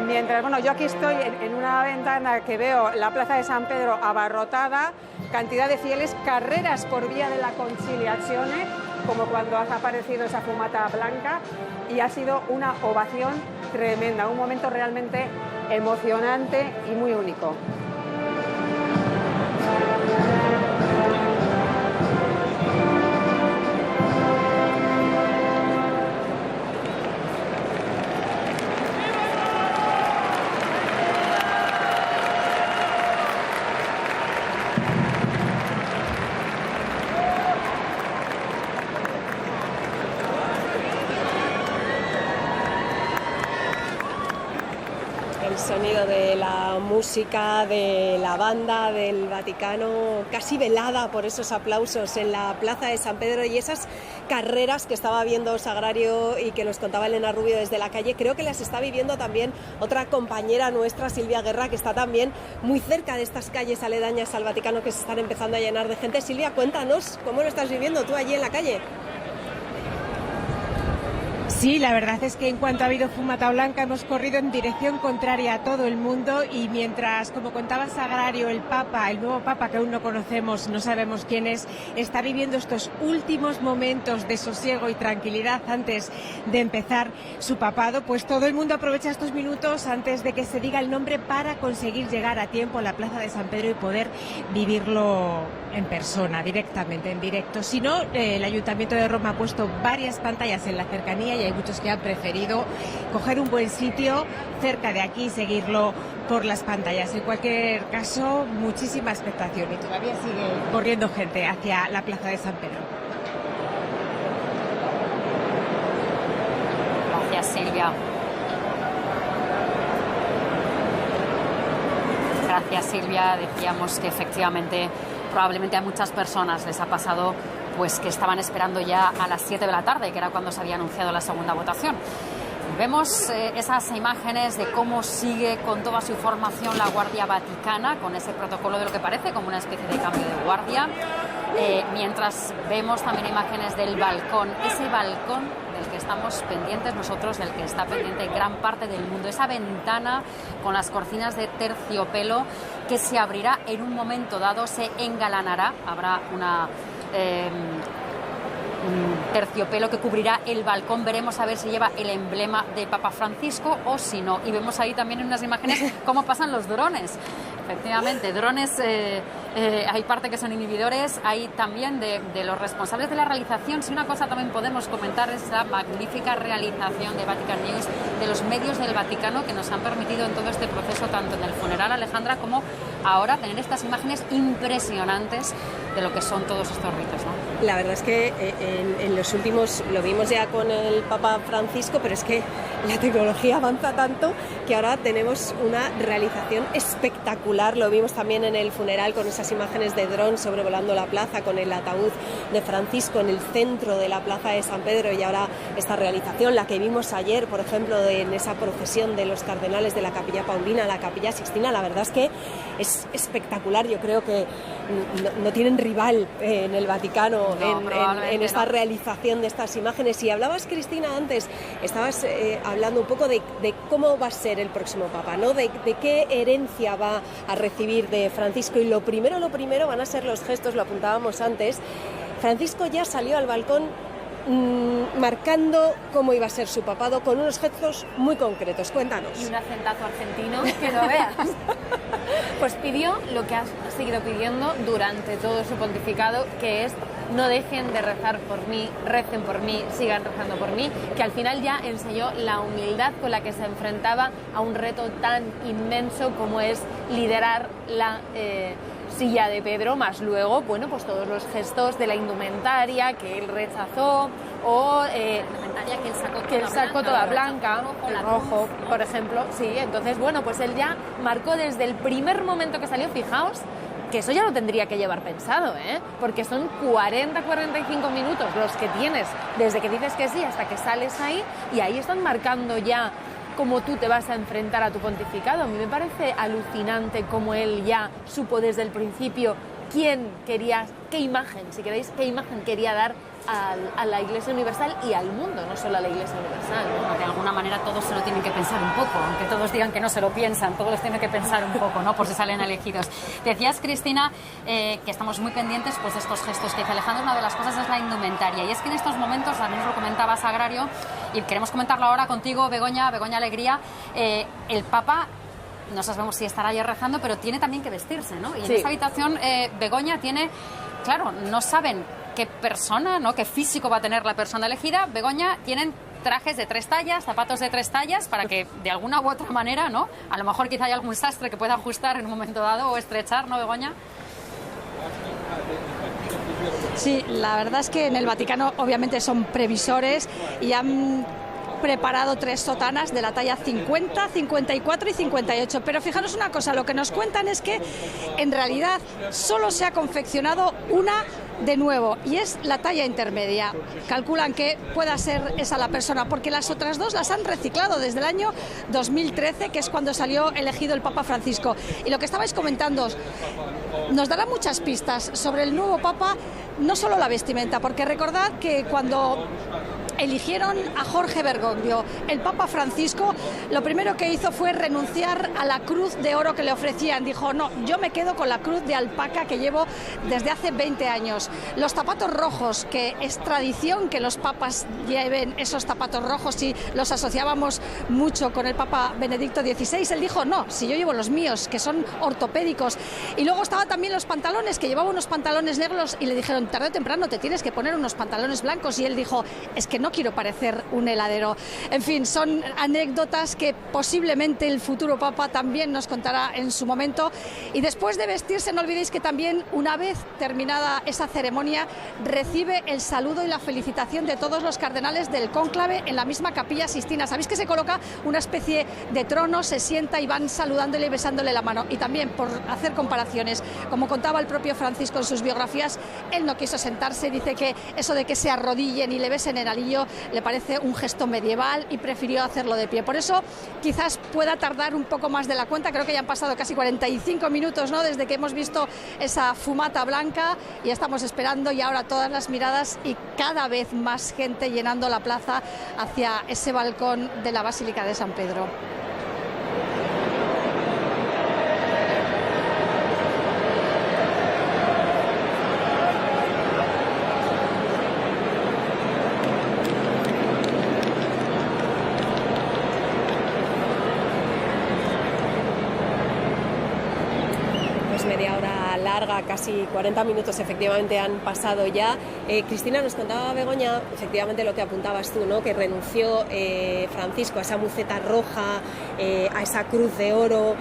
Mientras, bueno, yo aquí estoy en una ventana que veo la Plaza de San Pedro abarrotada, cantidad de fieles, carreras por vía de la Conciliazione, como cuando ha aparecido esa fumata blanca, y ha sido una ovación tremenda, un momento realmente emocionante y muy único. El sonido de la música, de la banda del Vaticano, casi velada por esos aplausos en la Plaza de San Pedro, y esas carreras que estaba viendo Sagrario y que nos contaba Elena Rubio desde la calle, creo que las está viviendo también otra compañera nuestra, Silvia Guerra, que está también muy cerca de estas calles aledañas al Vaticano que se están empezando a llenar de gente. Silvia, cuéntanos, ¿cómo lo estás viviendo tú allí en la calle? Sí, la verdad es que en cuanto ha habido fumata blanca hemos corrido en dirección contraria a todo el mundo, y mientras, como contaba Sagrario, el Papa, el nuevo Papa que aún no conocemos, no sabemos quién es, está viviendo estos últimos momentos de sosiego y tranquilidad antes de empezar su papado, pues todo el mundo aprovecha estos minutos antes de que se diga el nombre para conseguir llegar a tiempo a la Plaza de San Pedro y poder vivirlo en persona, directamente, en directo. Si no, el Ayuntamiento de Roma ha puesto varias pantallas en la cercanía, y hay muchos que han preferido coger un buen sitio cerca de aquí y seguirlo por las pantallas. En cualquier caso, muchísima expectación, y todavía sigue corriendo gente hacia la Plaza de San Pedro. Gracias, Silvia. Gracias, Silvia. Decíamos que efectivamente probablemente a muchas personas les ha pasado pues que estaban esperando ya a las 7 de la tarde, que era cuando se había anunciado la segunda votación. Vemos esas imágenes de cómo sigue con toda su formación la Guardia Vaticana, con ese protocolo de lo que parece como una especie de cambio de guardia, mientras vemos también imágenes del balcón, ese balcón del que estamos pendientes nosotros, del que está pendiente gran parte del mundo, esa ventana con las cortinas de terciopelo que se abrirá en un momento dado, se engalanará, habrá un terciopelo que cubrirá el balcón. Veremos a ver si lleva el emblema de Papa Francisco o si no. Y vemos ahí también en unas imágenes cómo pasan los drones. Efectivamente, drones, hay parte que son inhibidores, hay también de los responsables de la realización. Si una cosa también podemos comentar es la magnífica realización de Vatican News, de los medios del Vaticano, que nos han permitido en todo este proceso, tanto en el funeral, Alejandra, como ahora, tener estas imágenes impresionantes de lo que son todos estos ritos, ¿no? La verdad es que en los últimos, lo vimos ya con el Papa Francisco, pero es que la tecnología avanza tanto que ahora tenemos una realización espectacular. Lo vimos también en el funeral con esas esas imágenes de dron sobrevolando la plaza con el ataúd de Francisco en el centro de la plaza de San Pedro, y ahora esta realización, la que vimos ayer, por ejemplo, en esa procesión de los cardenales de la Capilla Paulina a la Capilla Sixtina, la verdad es que es espectacular. Yo creo que no tienen rival en el Vaticano en esta realización de estas imágenes. Y hablabas, Cristina, antes, estabas hablando un poco de cómo va a ser el próximo Papa, ¿no? De qué herencia va a recibir de Francisco, y lo primero van a ser los gestos, lo apuntábamos antes. Francisco ya salió al balcón marcando cómo iba a ser su papado con unos gestos muy concretos. Cuéntanos. Y un acentazo argentino que no veas. Pues pidió lo que ha seguido pidiendo durante todo su pontificado, que es: no dejen de rezar por mí, recen por mí, sigan rezando por mí, que al final ya enseñó la humildad con la que se enfrentaba a un reto tan inmenso como es liderar la silla de Pedro, más luego, bueno, pues todos los gestos de la indumentaria que él rechazó, o la indumentaria que él sacó toda blanca, el rojo, por ejemplo, sí. Entonces, bueno, pues él ya marcó desde el primer momento que salió, fijaos, que eso ya lo tendría que llevar pensado, porque son 40-45 minutos los que tienes desde que dices que sí hasta que sales ahí, y ahí están marcando ya cómo tú te vas a enfrentar a tu pontificado. A mí me parece alucinante cómo él ya supo desde el principio qué imagen, si queréis, qué imagen quería dar a la Iglesia Universal y al mundo, no solo a la Iglesia Universal, ¿no? De alguna manera todos se lo tienen que pensar un poco, aunque todos digan que no se lo piensan, todos los tienen que pensar un poco, ¿no? Por si salen elegidos. Decías, Cristina, que estamos muy pendientes pues, de estos gestos que dice Alejandro. Una de las cosas es la indumentaria, y es que en estos momentos, también nos lo comentaba Sagrario, y queremos comentarlo ahora contigo, Begoña Alegría, el Papa, no sabemos si estará ayer rezando, pero tiene también que vestirse, ¿no? Y sí. En esa habitación, Begoña, tiene, claro, no saben qué persona, ¿no?, qué físico va a tener la persona elegida. Begoña, tienen trajes de 3 tallas, zapatos de 3 tallas, para que de alguna u otra manera, ¿no?, a lo mejor quizá haya algún sastre que pueda ajustar en un momento dado o estrechar, ¿no, Begoña? Sí, la verdad es que en el Vaticano obviamente son previsores y han preparado 3 sotanas de la talla 50, 54 y 58. Pero fijaros una cosa, lo que nos cuentan es que en realidad solo se ha confeccionado una de nuevo, y es la talla intermedia. Calculan que pueda ser esa la persona, porque las otras 2 las han reciclado desde el año 2013, que es cuando salió elegido el Papa Francisco. Y lo que estabais comentando nos dará muchas pistas sobre el nuevo Papa, no solo la vestimenta, porque recordad que cuando eligieron a Jorge Bergoglio, el Papa Francisco, lo primero que hizo fue renunciar a la cruz de oro que le ofrecían. Dijo, no, yo me quedo con la cruz de alpaca que llevo desde hace 20 años. Los zapatos rojos, que es tradición que los papas lleven esos zapatos rojos, y los asociábamos mucho con el Papa Benedicto XVI, él dijo, no, si yo llevo los míos, que son ortopédicos. Y luego estaban también los pantalones, que llevaba unos pantalones negros, y le dijeron, tarde o temprano te tienes que poner unos pantalones blancos, y él dijo, es que no quiero parecer un heladero. En fin, son anécdotas que posiblemente el futuro Papa también nos contará en su momento. Y después de vestirse, no olvidéis que también, una vez terminada esa ceremonia, recibe el saludo y la felicitación de todos los cardenales del cónclave en la misma Capilla Sixtina. Sabéis que se coloca una especie de trono, se sienta y van saludándole y besándole la mano. Y también, por hacer comparaciones, como contaba el propio Francisco en sus biografías, él no quiso sentarse, dice que eso de que se arrodillen y le besen el anillo le parece un gesto medieval y prefirió hacerlo de pie. Por eso quizás pueda tardar un poco más de la cuenta. Creo que ya han pasado casi 45 minutos, ¿no?, desde que hemos visto esa fumata blanca, y estamos esperando, y ahora todas las miradas y cada vez más gente llenando la plaza hacia ese balcón de la Basílica de San Pedro. Media hora larga, casi 40 minutos efectivamente han pasado ya. Cristina, nos contaba Begoña efectivamente lo que apuntabas tú, ¿no?, que renunció Francisco a esa muceta roja, a esa cruz de oro.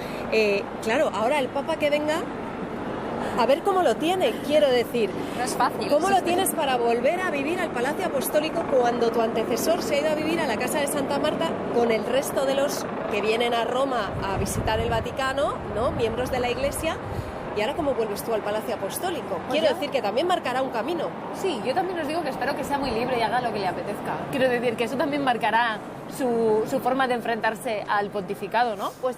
Claro, ahora el Papa que venga, a ver cómo lo tiene, quiero decir. No es fácil. ¿Cómo lo tienes para volver a vivir al Palacio Apostólico cuando tu antecesor se ha ido a vivir a la Casa de Santa Marta con el resto de los que vienen a Roma a visitar el Vaticano, ¿no?, miembros de la Iglesia? ¿y ahora cómo vuelves tú al Palacio Apostólico? Quiero decir que también marcará un camino. Sí, yo también os digo que espero que sea muy libre y haga lo que le apetezca. Quiero decir que eso también marcará su forma de enfrentarse al pontificado, ¿no? Pues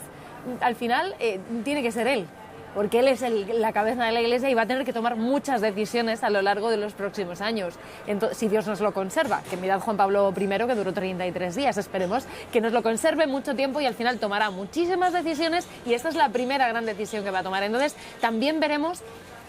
al final tiene que ser él, porque él es la cabeza de la Iglesia y va a tener que tomar muchas decisiones a lo largo de los próximos años. Entonces, si Dios nos lo conserva, que mirad Juan Pablo I, que duró 33 días, esperemos que nos lo conserve mucho tiempo y al final tomará muchísimas decisiones y esta es la primera gran decisión que va a tomar. Entonces, también veremos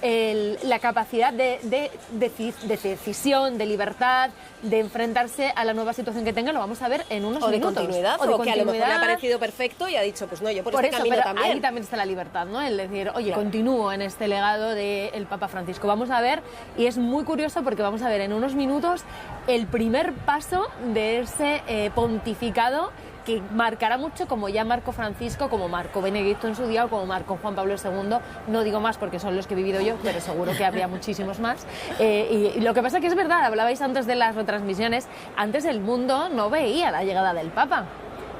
la capacidad de decisión, de libertad, de enfrentarse a la nueva situación que tenga, lo vamos a ver en unos minutos. O de continuidad, o que a lo mejor le ha parecido perfecto y ha dicho, pues no, yo por este eso, camino pero también. Ahí también está la libertad, ¿no? El decir, oye, continúo en este legado del Papa Francisco. Vamos a ver, y es muy curioso porque vamos a ver en unos minutos el primer paso de ese pontificado que marcará mucho, como ya marcó Francisco, como marcó Benedicto en su día o como marcó Juan Pablo II. No digo más porque son los que he vivido yo, pero seguro que habría muchísimos más. Y lo que pasa que es verdad, hablabais antes de las retransmisiones, antes el mundo no veía la llegada del Papa.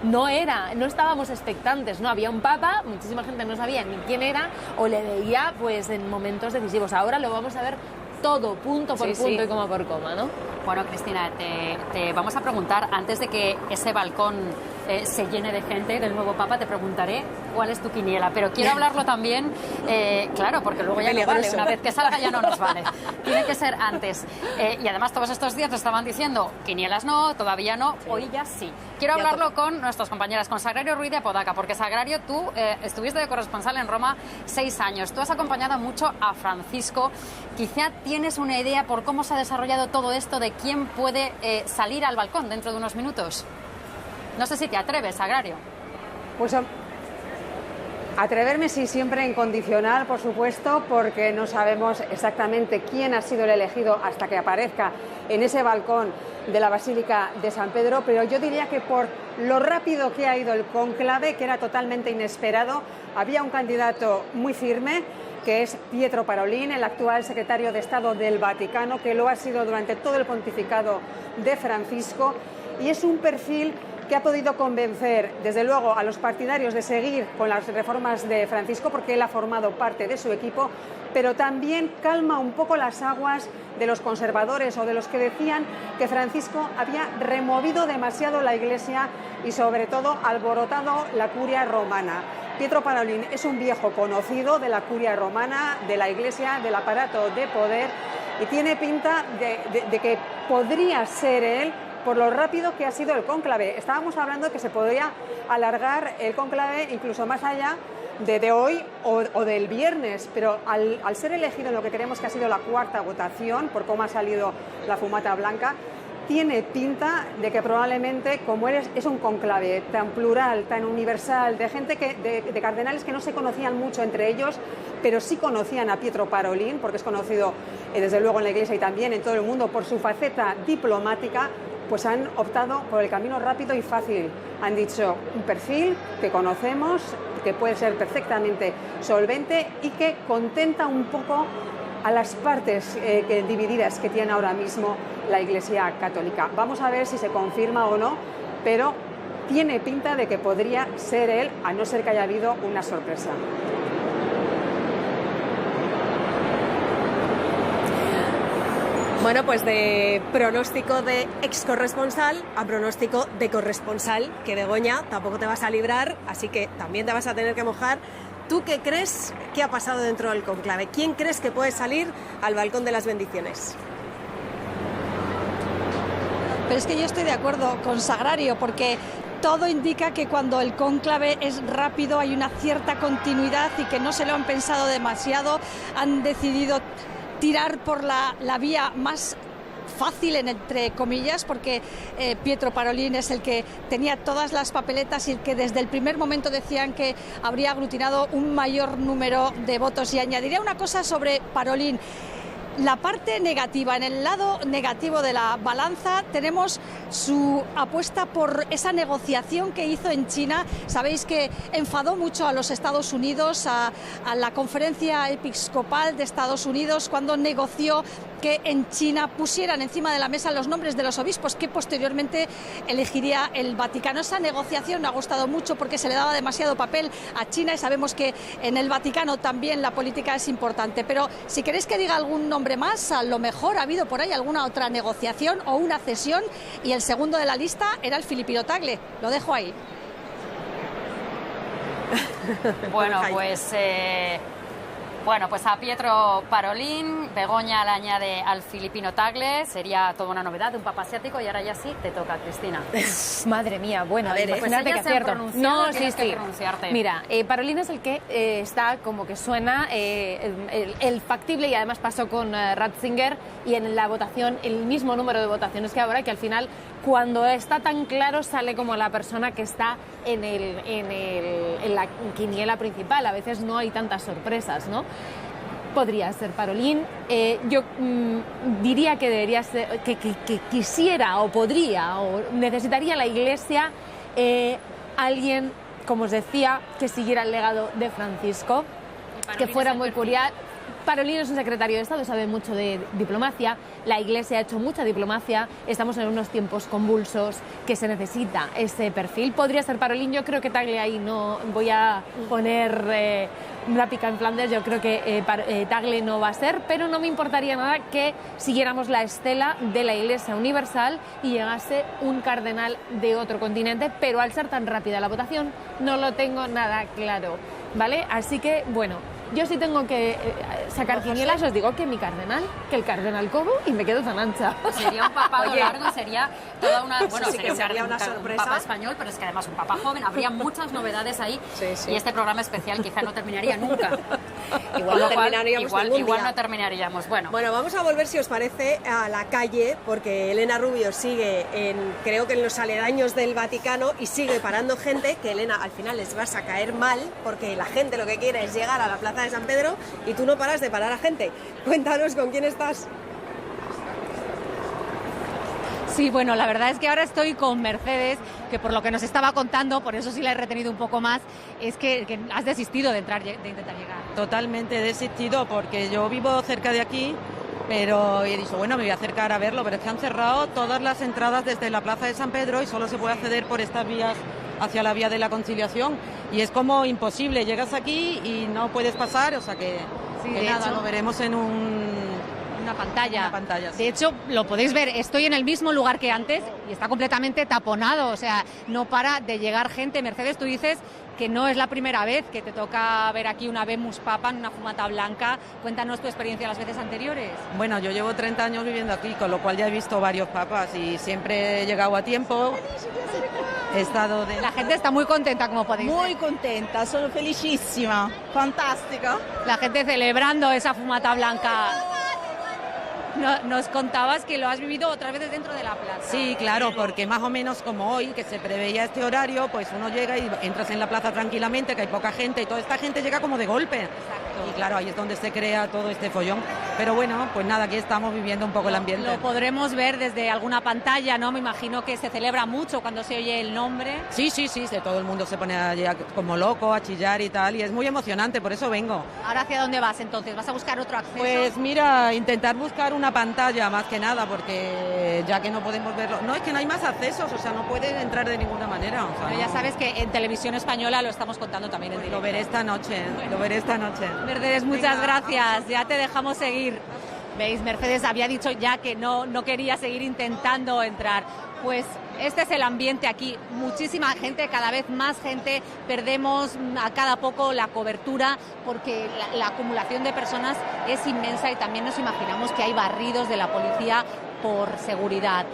No estábamos expectantes, no había un papa, muchísima gente no sabía ni quién era o le veía pues en momentos decisivos. Ahora lo vamos a ver todo, punto por punto y coma por coma, ¿no? Bueno, Cristina, te vamos a preguntar, antes de que ese balcón se llene de gente del nuevo Papa, te preguntaré cuál es tu quiniela, pero quiero hablarlo también, claro, porque luego ya no vale, una vez que salga ya no nos vale, tiene que ser antes. Y además todos estos días te estaban diciendo, quinielas no, todavía no, hoy ya sí. Quiero hablarlo con nuestras compañeras, con Sagrario Ruiz de Apodaca, porque Sagrario, tú estuviste de corresponsal en Roma 6 años, tú has acompañado mucho a Francisco, quizá tienes una idea por cómo se ha desarrollado todo esto, de quién puede salir al balcón dentro de unos minutos. No sé si te atreves, Sagrario. Pues atreverme sí, siempre en condicional, por supuesto, porque no sabemos exactamente quién ha sido el elegido hasta que aparezca en ese balcón de la Basílica de San Pedro, pero yo diría que por lo rápido que ha ido el cónclave, que era totalmente inesperado, había un candidato muy firme, que es Pietro Parolin, el actual secretario de Estado del Vaticano, que lo ha sido durante todo el pontificado de Francisco, y es un perfil que ha podido convencer, desde luego, a los partidarios de seguir con las reformas de Francisco, porque él ha formado parte de su equipo, pero también calma un poco las aguas de los conservadores o de los que decían que Francisco había removido demasiado la Iglesia y, sobre todo, alborotado la curia romana. Pietro Parolin es un viejo conocido de la curia romana, de la Iglesia, del aparato de poder, y tiene pinta de que podría ser él, por lo rápido que ha sido el cónclave. Estábamos hablando de que se podría alargar el cónclave incluso más allá de hoy o del viernes, pero al ser elegido en lo que creemos que ha sido la cuarta votación, por cómo ha salido la fumata blanca, tiene pinta de que probablemente, como es un cónclave tan plural, tan universal, de gente de cardenales que no se conocían mucho entre ellos, pero sí conocían a Pietro Parolin, porque es conocido desde luego en la Iglesia y también en todo el mundo por su faceta diplomática, pues han optado por el camino rápido y fácil. Han dicho un perfil que conocemos, que puede ser perfectamente solvente y que contenta un poco a las partes divididas que tiene ahora mismo la Iglesia Católica. Vamos a ver si se confirma o no, pero tiene pinta de que podría ser él, a no ser que haya habido una sorpresa. Bueno, pues de pronóstico de excorresponsal a pronóstico de corresponsal, que Begoña tampoco te vas a librar, así que también te vas a tener que mojar. ¿Tú qué crees que ha pasado dentro del cónclave? ¿Quién crees que puede salir al balcón de las bendiciones? Pero es que yo estoy de acuerdo con Sagrario, porque todo indica que cuando el cónclave es rápido hay una cierta continuidad y que no se lo han pensado demasiado, han decidido tirar por la vía más fácil, entre comillas, porque Pietro Parolin es el que tenía todas las papeletas y el que desde el primer momento decían que habría aglutinado un mayor número de votos. Y añadiría una cosa sobre Parolin. La parte negativa, en el lado negativo de la balanza tenemos su apuesta por esa negociación que hizo en China. Sabéis que enfadó mucho a los Estados Unidos, a la Conferencia Episcopal de Estados Unidos, cuando negoció que en China pusieran encima de la mesa los nombres de los obispos que posteriormente elegiría el Vaticano. Esa negociación me ha gustado mucho porque se le daba demasiado papel a China y sabemos que en el Vaticano también la política es importante. Pero si queréis que diga algún nombre más, a lo mejor ha habido por ahí alguna otra negociación o una cesión, y el segundo de la lista era el Filippino Tagle. Lo dejo ahí. Bueno, pues a Pietro Parolin, Begoña le añade al Filippino Tagle, sería toda una novedad de un papa asiático, y ahora ya sí te toca, Cristina. Madre mía, bueno, imagínate que acierto. No, sí. Mira, Parolin es el que está como que suena el factible, y además pasó con Ratzinger, y en la votación el mismo número de votaciones que ahora, que al final cuando está tan claro sale como la persona que está en la quiniela principal. A veces no hay tantas sorpresas, ¿no? Podría ser Parolin. Yo diría que debería ser, que quisiera o podría o necesitaría la Iglesia alguien, como os decía, que siguiera el legado de Francisco, que fuera muy curioso. Parolin es un secretario de Estado, sabe mucho de diplomacia, la Iglesia ha hecho mucha diplomacia, estamos en unos tiempos convulsos que se necesita ese perfil. Podría ser Parolin, yo creo que Tagle ahí no voy a poner una pica en Flandes, yo creo que Tagle no va a ser, pero no me importaría nada que siguiéramos la estela de la Iglesia Universal y llegase un cardenal de otro continente, pero al ser tan rápida la votación no lo tengo nada claro, ¿vale? Así que, bueno, yo sí tengo que sacar quinielas, os digo que mi cardenal, que el cardenal Cobo, y me quedo tan ancha. Sería un papado largo, sería toda una... Bueno, sí, sería una sorpresa. Un papa español, pero es que además un papa joven, habría muchas novedades ahí, y este programa especial quizá no terminaría nunca. Igual no terminaríamos. Bueno, vamos a volver, si os parece, a la calle, porque Elena Rubio sigue creo que en los aledaños del Vaticano, y sigue parando gente que, Elena, al final les vas a caer mal, porque la gente lo que quiere es llegar a la plaza de San Pedro y tú no paras de parar a gente. Cuéntanos con quién estás. Sí, bueno, la verdad es que ahora estoy con Mercedes, que por lo que nos estaba contando, por eso sí la he retenido un poco más, es que has desistido de intentar llegar. Totalmente he desistido, porque yo vivo cerca de aquí, pero he dicho, bueno, me voy a acercar a verlo, pero es que han cerrado todas las entradas desde la plaza de San Pedro y solo se puede acceder por estas vías hacia la vía de la Conciliación, y es como imposible, llegas aquí y no puedes pasar, o sea que, sí, que nada, lo veremos en una pantalla. Sí. De hecho, lo podéis ver, estoy en el mismo lugar que antes y está completamente taponado, o sea, no para de llegar gente. Mercedes, tú dices que no es la primera vez que te toca ver aquí una Vemus Papa en una fumata blanca. Cuéntanos tu experiencia las veces anteriores. Bueno, yo llevo 30 años viviendo aquí, con lo cual ya he visto varios papas y siempre he llegado a tiempo. La gente está muy contenta, como podéis ver. Muy contenta, sono felicísima, fantástica. La gente celebrando esa fumata blanca. Nos contabas que lo has vivido otras veces dentro de la plaza. Sí, claro, porque más o menos como hoy, que se preveía este horario, pues uno llega y entras en la plaza tranquilamente, que hay poca gente, y toda esta gente llega como de golpe. Exacto. Y claro, ahí es donde se crea todo este follón. Pero bueno, pues nada, aquí estamos viviendo un poco el ambiente. Lo podremos ver desde alguna pantalla, ¿no? Me imagino que se celebra mucho cuando se oye el nombre. Sí, todo el mundo se pone allí como loco, a chillar y tal, y es muy emocionante, por eso vengo. ¿Ahora hacia dónde vas entonces? ¿Vas a buscar otro acceso? Pues mira, intentar buscar una pantalla más que nada, porque ya que no podemos verlo, no, es que no hay más accesos, o sea, no puedes entrar de ninguna manera. O sea, pero ya sabes que en Televisión Española lo estamos contando también en directo. Lo veré esta noche, lo veré esta noche. Mercedes, muchas gracias, ya te dejamos seguir. ¿Veis? Mercedes había dicho ya que no quería seguir intentando entrar. Pues este es el ambiente aquí, muchísima gente, cada vez más gente, perdemos a cada poco la cobertura porque la acumulación de personas es inmensa y también nos imaginamos que hay barridos de la policía por seguridad.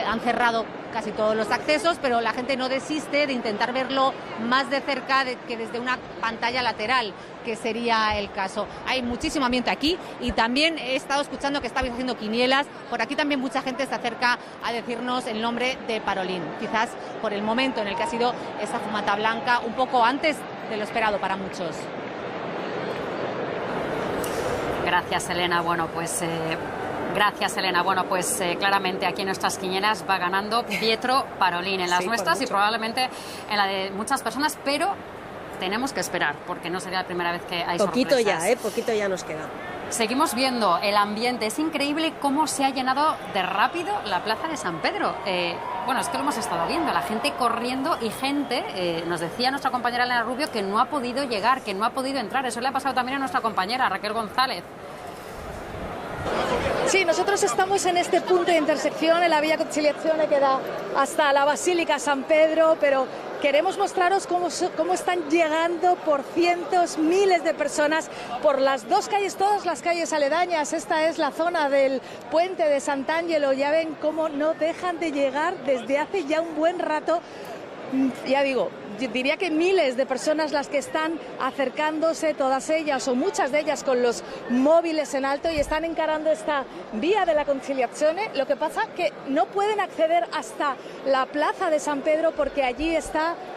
Han cerrado casi todos los accesos, pero la gente no desiste de intentar verlo más de cerca que desde una pantalla lateral, que sería el caso. Hay muchísimo ambiente aquí y también he estado escuchando que estabais haciendo quinielas. Por aquí también mucha gente se acerca a decirnos el nombre de Parolin, quizás por el momento en el que ha sido esa fumata blanca, un poco antes de lo esperado para muchos. Gracias, Elena. Bueno, pues Gracias, Elena. Bueno, pues claramente aquí en nuestras quinielas va ganando Pietro Parolin, en las nuestras y probablemente en la de muchas personas, pero tenemos que esperar, porque no sería la primera vez que hay poquito sorpresas. Poquito ya nos queda. Seguimos viendo el ambiente. Es increíble cómo se ha llenado de rápido la plaza de San Pedro. Bueno, es que lo hemos estado viendo, la gente corriendo y gente, nos decía nuestra compañera Elena Rubio, que no ha podido llegar, que no ha podido entrar. Eso le ha pasado también a nuestra compañera Raquel González. Sí, nosotros estamos en este punto de intersección, en la Vía Conciliazione que da hasta la Basílica San Pedro, pero queremos mostraros cómo están llegando por cientos, miles de personas por las dos calles, todas las calles aledañas. Esta es la zona del puente de Sant'Angelo. Ya ven cómo no dejan de llegar desde hace ya un buen rato. Ya digo, diría que miles de personas las que están acercándose, todas ellas o muchas de ellas con los móviles en alto y están encarando esta Vía de la Conciliazione. Lo que pasa que no pueden acceder hasta la plaza de San Pedro porque allí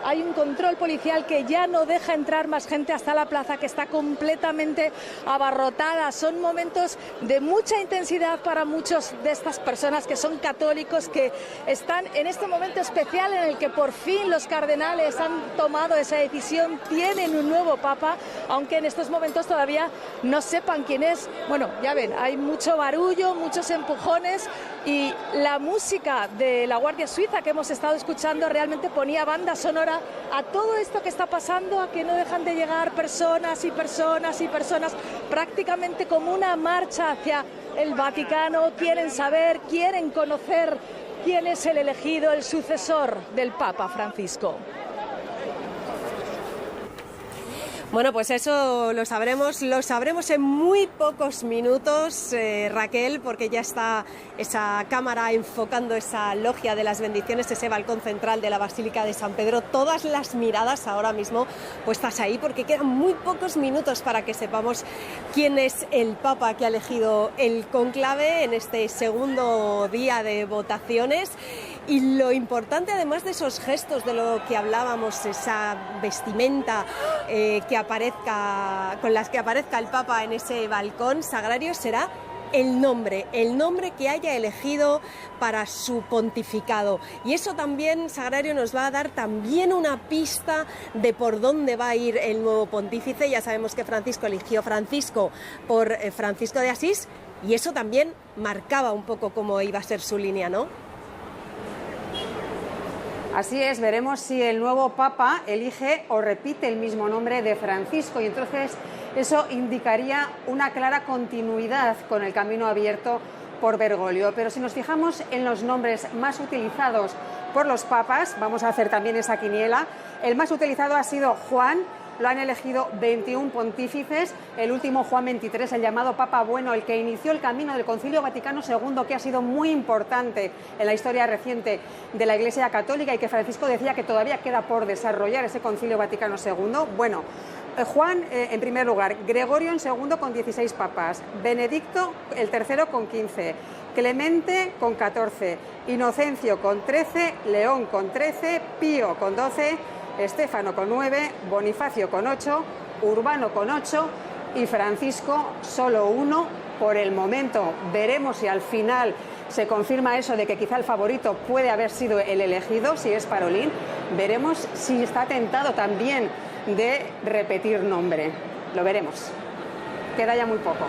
hay un control policial que ya no deja entrar más gente hasta la plaza, que está completamente abarrotada. Son momentos de mucha intensidad para muchos de estas personas que son católicos, que están en este momento especial en el que por fin los cardenales han tomado esa decisión, tienen un nuevo papa, aunque en estos momentos todavía no sepan quién es. Bueno, ya ven, hay mucho barullo, muchos empujones y la música de la Guardia Suiza que hemos estado escuchando realmente ponía banda sonora a todo esto que está pasando, a que no dejan de llegar personas y personas y personas, prácticamente como una marcha hacia el Vaticano. Quieren saber, quieren conocer quién es el elegido, el sucesor del Papa Francisco. Bueno, pues eso lo sabremos en muy pocos minutos, Raquel, porque ya está esa cámara enfocando esa logia de las bendiciones, ese balcón central de la Basílica de San Pedro. Todas las miradas ahora mismo puestas ahí, porque quedan muy pocos minutos para que sepamos quién es el Papa que ha elegido el cónclave en este segundo día de votaciones. Y lo importante, además de esos gestos de lo que hablábamos, esa vestimenta con las que aparezca el Papa en ese balcón sagrario, será el nombre que haya elegido para su pontificado. Y eso también, Sagrario, nos va a dar también una pista de por dónde va a ir el nuevo pontífice. Ya sabemos que Francisco eligió Francisco por Francisco de Asís, y eso también marcaba un poco cómo iba a ser su línea, ¿no? Así es, veremos si el nuevo Papa elige o repite el mismo nombre de Francisco, y entonces eso indicaría una clara continuidad con el camino abierto por Bergoglio. Pero si nos fijamos en los nombres más utilizados por los papas, vamos a hacer también esa quiniela. El más utilizado ha sido Juan. Lo han elegido 21 pontífices, el último Juan XXIII, el llamado Papa Bueno, el que inició el camino del Concilio Vaticano II, que ha sido muy importante en la historia reciente de la Iglesia Católica y que Francisco decía que todavía queda por desarrollar ese Concilio Vaticano II. Bueno, Juan en primer lugar, Gregorio en segundo con 16 papas, Benedicto el tercero con 15, Clemente con 14, Inocencio con 13, León con 13, Pío con 12, Estéfano con 9, Bonifacio con 8, Urbano con 8 y Francisco solo 1 por el momento. Veremos si al final se confirma eso de que quizá el favorito puede haber sido el elegido, si es Parolin. Veremos si está tentado también de repetir nombre. Lo veremos. Queda ya muy poco.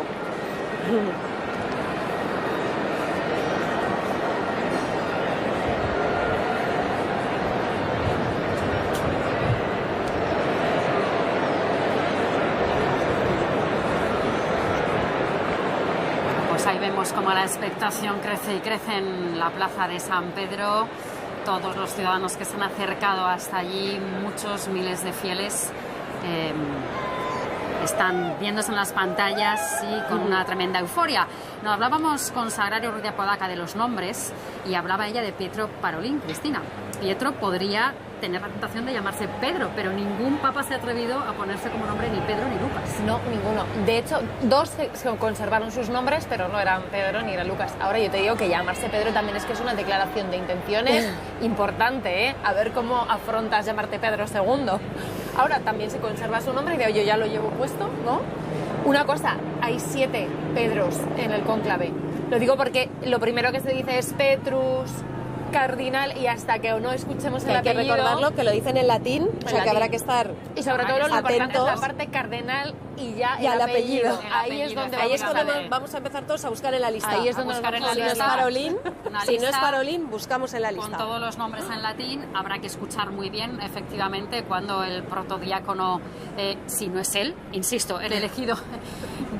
Ahí vemos como la expectación crece y crece en la plaza de San Pedro. Todos los ciudadanos que se han acercado hasta allí, muchos miles de fieles, están viéndose en las pantallas y con una tremenda euforia. Nos hablábamos con Sagrario Ruiz de Apodaca de los nombres y hablaba ella de Pietro Parolin. Cristina, Pietro podría tener la tentación de llamarse Pedro, pero ningún papa se ha atrevido a ponerse como nombre ni Pedro ni Lucas. No, ninguno. De hecho, dos conservaron sus nombres, pero no eran Pedro ni era Lucas. Ahora yo te digo que llamarse Pedro también es que es una declaración de intenciones importante, ¿eh? A ver cómo afrontas llamarte Pedro II. Ahora también se conserva su nombre y de yo ya lo llevo puesto, ¿no? Una cosa, hay 7 Pedros en el cónclave. Lo digo porque lo primero que se dice es Petrus, cardinal, y hasta que no escuchemos el apellido... Hay que recordarlo, que lo dicen en latín, o sea que habrá que estar y sobre todo lo importante es atentos. la parte cardenal y ya el apellido. Ahí es donde vamos a empezar todos a buscar en la lista. Ahí es donde buscar en la Si no es lista. Parolín, buscamos en la lista. Con todos los nombres en latín, habrá que escuchar muy bien, efectivamente, cuando el protodiácono, si no es él, insisto, el elegido,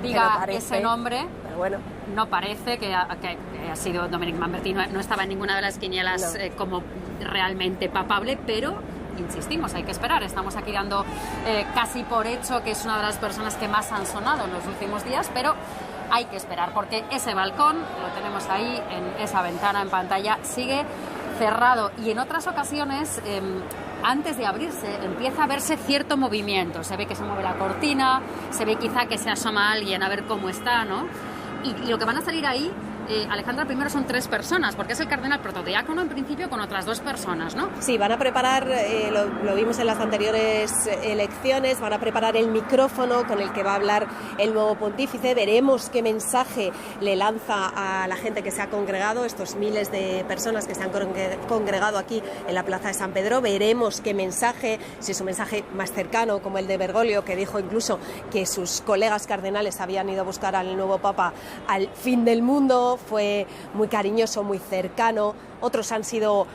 diga ese nombre. Pero bueno. No parece que ha sido Dominic Manberty, no estaba en ninguna de las quinielas como realmente papable, pero insistimos, hay que esperar. Estamos aquí dando casi por hecho que es una de las personas que más han sonado en los últimos días, pero hay que esperar porque ese balcón, lo tenemos ahí en esa ventana en pantalla, sigue cerrado, y en otras ocasiones antes de abrirse empieza a verse cierto movimiento. Se ve que se mueve la cortina, se ve quizá que se asoma alguien a ver cómo está, ¿no? Y lo que van a salir ahí, Alejandra, primero son 3 personas, porque es el cardenal protodiácono en principio con otras 2 personas, ¿no? Sí, van a preparar, lo vimos en las anteriores elecciones, van a preparar el micrófono con el que va a hablar el nuevo pontífice. Veremos qué mensaje le lanza a la gente que se ha congregado, estos miles de personas que se han congregado aquí en la Plaza de San Pedro. Veremos qué mensaje, si es un mensaje más cercano, como el de Bergoglio, que dijo incluso que sus colegas cardenales habían ido a buscar al nuevo Papa al fin del mundo. Fue muy cariñoso, muy cercano. Otros han sido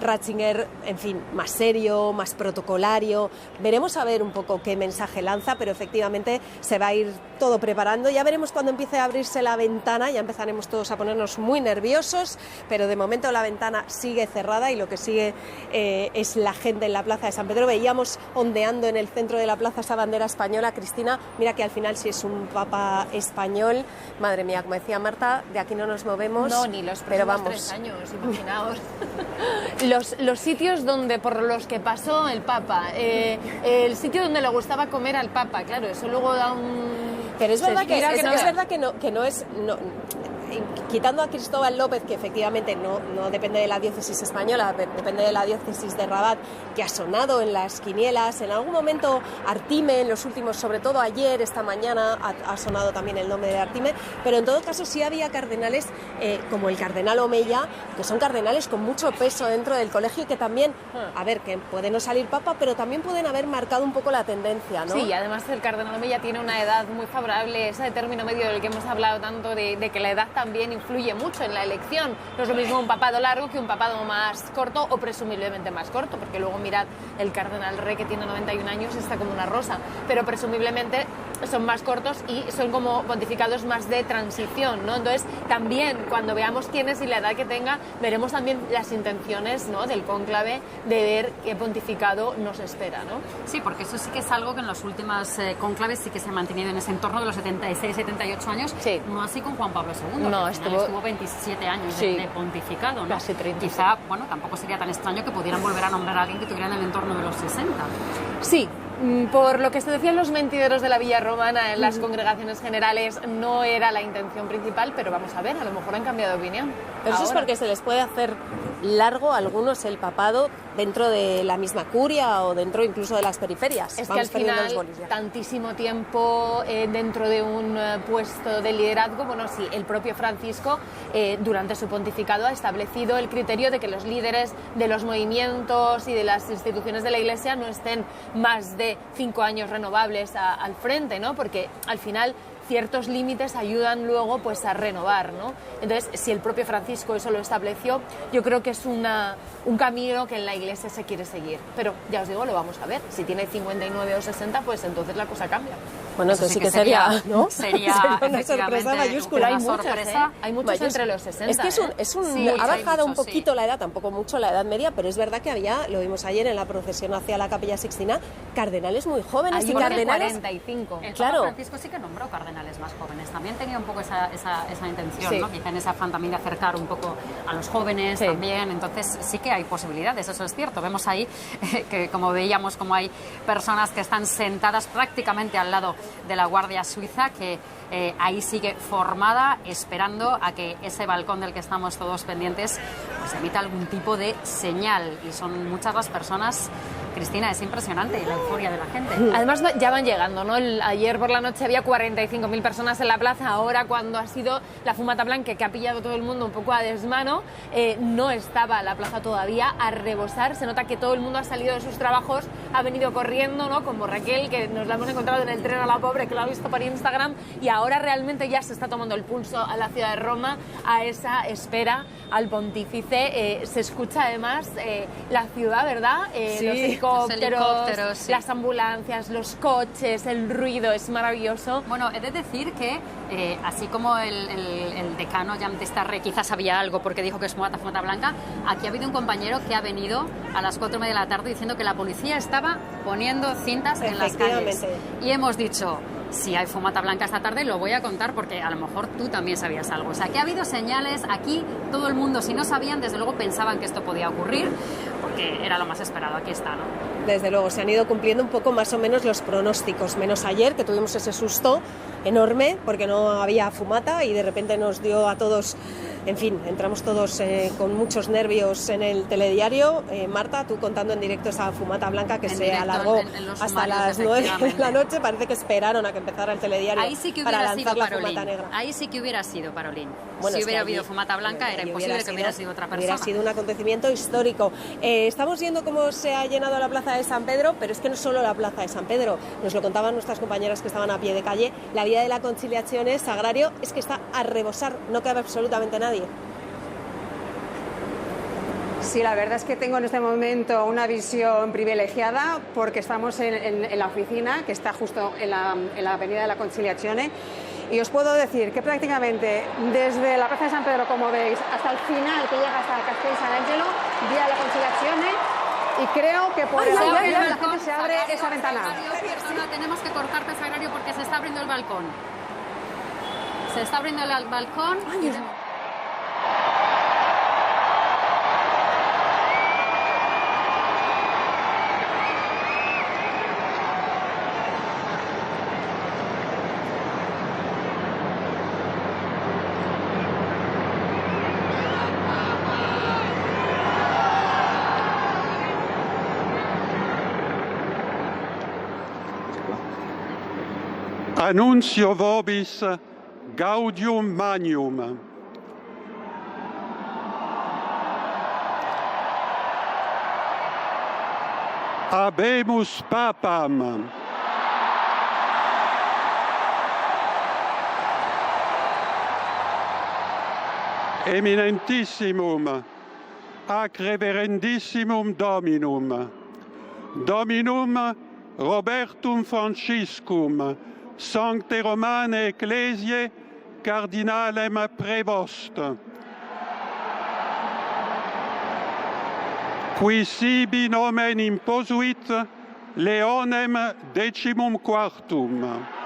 Ratzinger, en fin, más serio, más protocolario. Veremos a ver un poco qué mensaje lanza, pero efectivamente se va a ir todo preparando. Ya veremos cuando empiece a abrirse la ventana, ya empezaremos todos a ponernos muy nerviosos, pero de momento la ventana sigue cerrada y lo que sigue es la gente en la Plaza de San Pedro. Veíamos ondeando en el centro de la plaza esa bandera española. Cristina, mira que al final si es un papa español, madre mía, como decía Marta, de aquí no nos movemos. No, ni los pero próximos vamos. 3 años, imaginaos. Los sitios por los que pasó el Papa, el sitio donde le gustaba comer al Papa, claro, eso luego da un... Pero es verdad que no es... quitando a Cristóbal López, que efectivamente no depende de la diócesis española, depende de la diócesis de Rabat, que ha sonado en las quinielas, en algún momento Artime, en los últimos, sobre todo ayer, esta mañana, ha sonado también el nombre de Artime, pero en todo caso sí había cardenales como el cardenal Omeya, que son cardenales con mucho peso dentro del colegio y que también, a ver, que puede no salir papa, pero también pueden haber marcado un poco la tendencia, ¿no? Sí, y además el cardenal Omeya tiene una edad muy favorable, ese término medio del que hemos hablado tanto, de que la edad también influye mucho en la elección. No es lo mismo un papado largo que un papado más corto o presumiblemente más corto, porque luego mirad, el cardenal Rey, que tiene 91 años, está como una rosa, pero presumiblemente son más cortos y son como pontificados más de transición, ¿no? Entonces, también cuando veamos quién es y la edad que tenga, veremos también las intenciones, ¿no?, del cónclave de ver qué pontificado nos espera, ¿no? Sí, porque eso sí que es algo que en los últimos cónclaves sí que se ha mantenido en ese entorno de los 76, 78 años, sí. No así con Juan Pablo II, no, que estuvo 27 años sí, de pontificado, ¿no? Casi 30. Quizá, bueno, tampoco sería tan extraño que pudieran volver a nombrar a alguien que tuviera en el entorno de los 60. Sí. Por lo que se decían los mentideros de la Villa Romana en las congregaciones generales, no era la intención principal, pero vamos a ver, a lo mejor han cambiado de opinión. Pero eso es porque se les puede hacer largo a algunos el papado dentro de la misma curia o dentro incluso de las periferias. Es que al final, tantísimo tiempo dentro de un puesto de liderazgo, bueno, sí, el propio Francisco durante su pontificado ha establecido el criterio de que los líderes de los movimientos y de las instituciones de la Iglesia no estén más de 5 años renovables al frente, ¿no? Porque al final ciertos límites ayudan luego pues a renovar, ¿no? Entonces, si el propio Francisco eso lo estableció, yo creo que es un camino que en la Iglesia se quiere seguir. Pero ya os digo, lo vamos a ver. Si tiene 59 o 60, pues entonces la cosa cambia. Bueno, entonces sí que sería, ¿no? Sería una sorpresa mayúscula. Hay muchos, hay muchos entre los 60. Es que sí, ha bajado un poquito la edad, tampoco mucho la edad media, pero es verdad que había, lo vimos ayer en la procesión hacia la Capilla Sixtina, cardenales muy jóvenes y cardenales... 45. El Papa Francisco sí que nombró cardenales más jóvenes. También tenía un poco esa intención, sí, ¿no? Quizá en ese afán también de acercar un poco a los jóvenes, sí, también. Entonces sí que hay posibilidades, eso es cierto. Vemos ahí que, como veíamos, como hay personas que están sentadas prácticamente al lado de la Guardia Suiza, que ahí sigue formada, esperando a que ese balcón del que estamos todos pendientes pues emita algún tipo de señal. Y son muchas las personas, Cristina, es impresionante la euforia de la gente. Además ya van llegando, ¿no? Ayer por la noche había 45.000 personas en la plaza, ahora cuando ha sido la fumata blanca que ha pillado todo el mundo un poco a desmano, no estaba la plaza todavía a rebosar, se nota que todo el mundo ha salido de sus trabajos, ha venido corriendo, ¿no? Como Raquel, que nos la hemos encontrado en el tren a la pobre, que lo ha visto por Instagram, y ahora realmente ya se está tomando el pulso a la ciudad de Roma, a esa espera al pontífice. Se escucha además la ciudad, ¿verdad? Sí, los helicópteros, sí. las ambulancias, los coches, el ruido, es maravilloso. Bueno, he de decir que así como el decano Jan Testarre quizás sabía algo porque dijo que es fumata blanca, aquí ha habido un compañero que ha venido a las 4:30 de la tarde diciendo que la policía estaba poniendo cintas en las calles. Y hemos dicho, si hay fumata blanca esta tarde, lo voy a contar porque a lo mejor tú también sabías algo. O sea, que ha habido señales aquí, todo el mundo, si no sabían, desde luego pensaban que esto podía ocurrir, porque era lo más esperado. Aquí está, ¿no? Desde luego, se han ido cumpliendo un poco más o menos los pronósticos, menos ayer, que tuvimos ese susto enorme porque no había fumata y de repente nos dio a todos, en fin, entramos todos con muchos nervios en el telediario. Marta, tú contando en directo esa fumata blanca que se alargó hasta las 9 de la noche, parece que esperaron a que empezara el telediario. Ahí sí que para hubiera lanzar sido la fumata negra. Ahí sí que hubiera sido Parolín. Bueno, si es hubiera que habido fumata blanca era imposible que hubiera sido otra persona. Hubiera sido un acontecimiento histórico. Estamos viendo cómo se ha llenado la plaza de San Pedro, pero es que no solo la plaza de San Pedro, nos lo contaban nuestras compañeras que estaban a pie de calle, la vía de la Conciliazione, Sagrario, es que está a rebosar, no cabe absolutamente nadie. Sí, la verdad es que tengo en este momento una visión privilegiada porque estamos en la oficina que está justo en la avenida de la Conciliazione y os puedo decir que prácticamente desde la plaza de San Pedro, como veis, hasta el final que llega hasta Castel San Angelo, vía la Conciliazione, y creo que por la gente se abre esa ventana. Tenemos que cortarte, Sagrario, porque se está abriendo el balcón. Se está abriendo el balcón. Annuncio vobis Gaudium Magnum. Habemus Papam. Eminentissimum, ac reverendissimum Dominum, Dominum Robertum Franciscum, Sancte Romane Ecclesiae Cardinalem Prevost, qui sibi nomen imposuit Leonem XIV.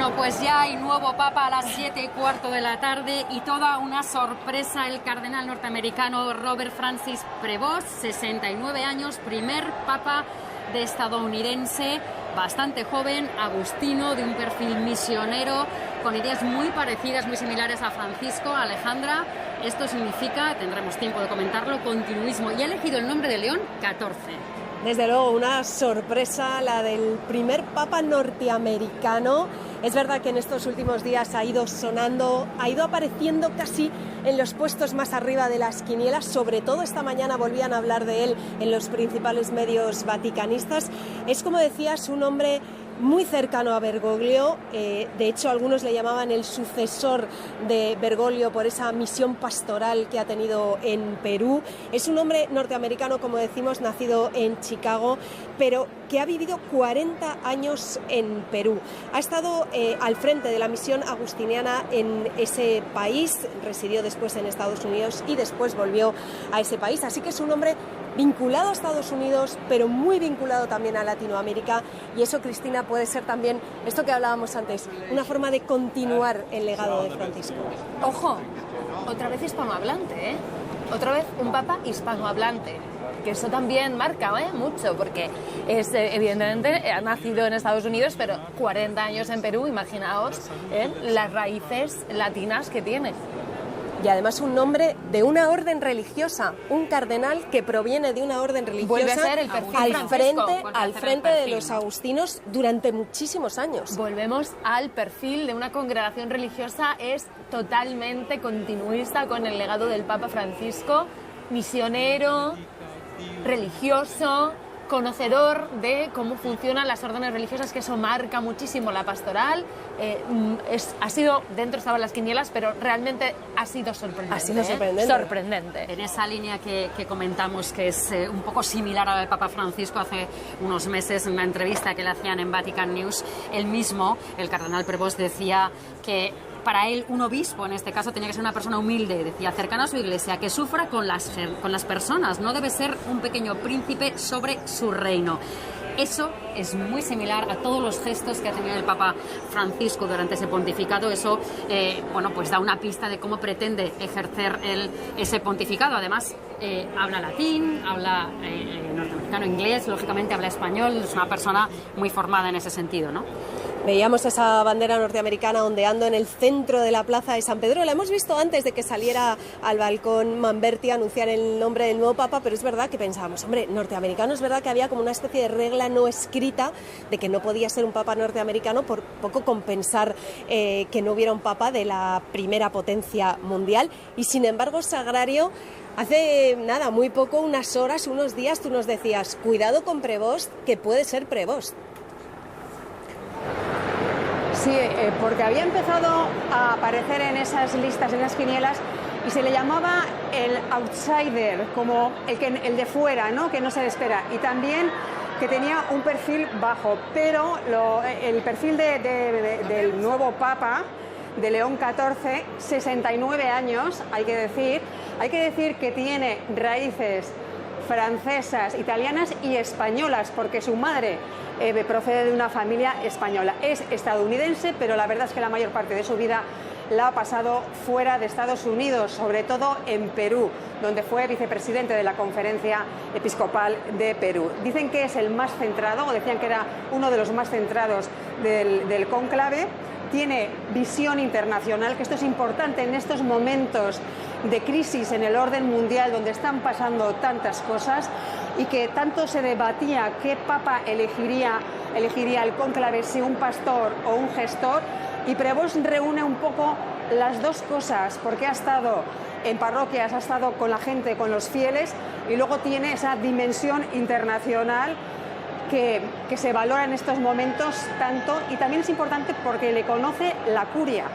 Bueno, pues ya hay nuevo papa a las 7:15 de la tarde y toda una sorpresa. El cardenal norteamericano Robert Francis Prevost, 69 años, primer papa de estadounidense, bastante joven, agustino, de un perfil misionero, con ideas muy parecidas, muy similares a Francisco. Alejandra, esto significa, tendremos tiempo de comentarlo, continuismo, y ha elegido el nombre de León XIV. Desde luego, una sorpresa la del primer papa norteamericano. Es verdad que en estos últimos días ha ido sonando, ha ido apareciendo casi en los puestos más arriba de las quinielas. Sobre todo esta mañana volvían a hablar de él en los principales medios vaticanistas. Es, como decías, un hombre muy cercano a Bergoglio. De hecho, algunos le llamaban el sucesor de Bergoglio por esa misión pastoral que ha tenido en Perú. Es un hombre norteamericano, como decimos, nacido en Chicago, pero que ha vivido 40 años en Perú. Ha estado al frente de la misión agustiniana en ese país, residió después en Estados Unidos y después volvió a ese país. Así que es un hombre vinculado a Estados Unidos, pero muy vinculado también a Latinoamérica, y eso, Cristina, puede ser también, esto que hablábamos antes, una forma de continuar el legado de Francisco. Ojo, otra vez hispanohablante, ¿eh? Otra vez un papa hispanohablante, que eso también marca mucho, porque es, evidentemente ha nacido en Estados Unidos, pero 40 años en Perú, imaginaos las raíces latinas que tiene. Y además un nombre de una orden religiosa, un cardenal que proviene de una orden religiosa. Vuelve a ser el perfil al frente de los agustinos durante muchísimos años. Volvemos al perfil de una congregación religiosa, es totalmente continuista con el legado del Papa Francisco, misionero, religioso, conocedor de cómo funcionan las órdenes religiosas, que eso marca muchísimo la pastoral. Ha sido, dentro estaban las quinielas, pero realmente ha sido sorprendente. Ha sido sorprendente. En esa línea que comentamos, que es un poco similar a la del Papa Francisco, hace unos meses, en una entrevista que le hacían en Vatican News, él mismo, el cardenal Prevost, decía que para él un obispo, en este caso, tenía que ser una persona humilde, decía, cercana a su iglesia, que sufra con las personas, no debe ser un pequeño príncipe sobre su reino. Eso es muy similar a todos los gestos que ha tenido el Papa Francisco durante ese pontificado. Eso, pues da una pista de cómo pretende ejercer ese pontificado. Además, habla latín, habla norteamericano, inglés, lógicamente habla español. Es una persona muy formada en ese sentido, ¿no? Veíamos esa bandera norteamericana ondeando en el centro de la plaza de San Pedro. La hemos visto antes de que saliera al balcón Manberti a anunciar el nombre del nuevo papa, pero es verdad que pensábamos, hombre, norteamericano, es verdad que había como una especie de regla no escrita de que no podía ser un papa norteamericano, por poco compensar que no hubiera un papa de la primera potencia mundial. Y sin embargo, Sagrario, hace nada, muy poco, unas horas, unos días, tú nos decías, cuidado con Prevost, que puede ser Prevost. Sí, porque había empezado a aparecer en esas listas, en las quinielas, y se le llamaba el outsider, como el de fuera, ¿no? Que no se le espera, y también que tenía un perfil bajo, pero el perfil del nuevo papa, de León XIV, 69 años, hay que decir que tiene raíces francesas, italianas y españolas, porque su madre procede de una familia española. Es estadounidense, pero la verdad es que la mayor parte de su vida la ha pasado fuera de Estados Unidos, sobre todo en Perú, donde fue vicepresidente de la Conferencia Episcopal de Perú. Dicen que es el más centrado, o decían que era uno de los más centrados del cónclave. Tiene visión internacional, que esto es importante en estos momentos de crisis en el orden mundial, donde están pasando tantas cosas, y que tanto se debatía qué papa elegiría el cónclave, si un pastor o un gestor, y Prevost reúne un poco las dos cosas, porque ha estado en parroquias, ha estado con la gente, con los fieles, y luego tiene esa dimensión internacional que se valora en estos momentos tanto, y también es importante porque le conoce la curia.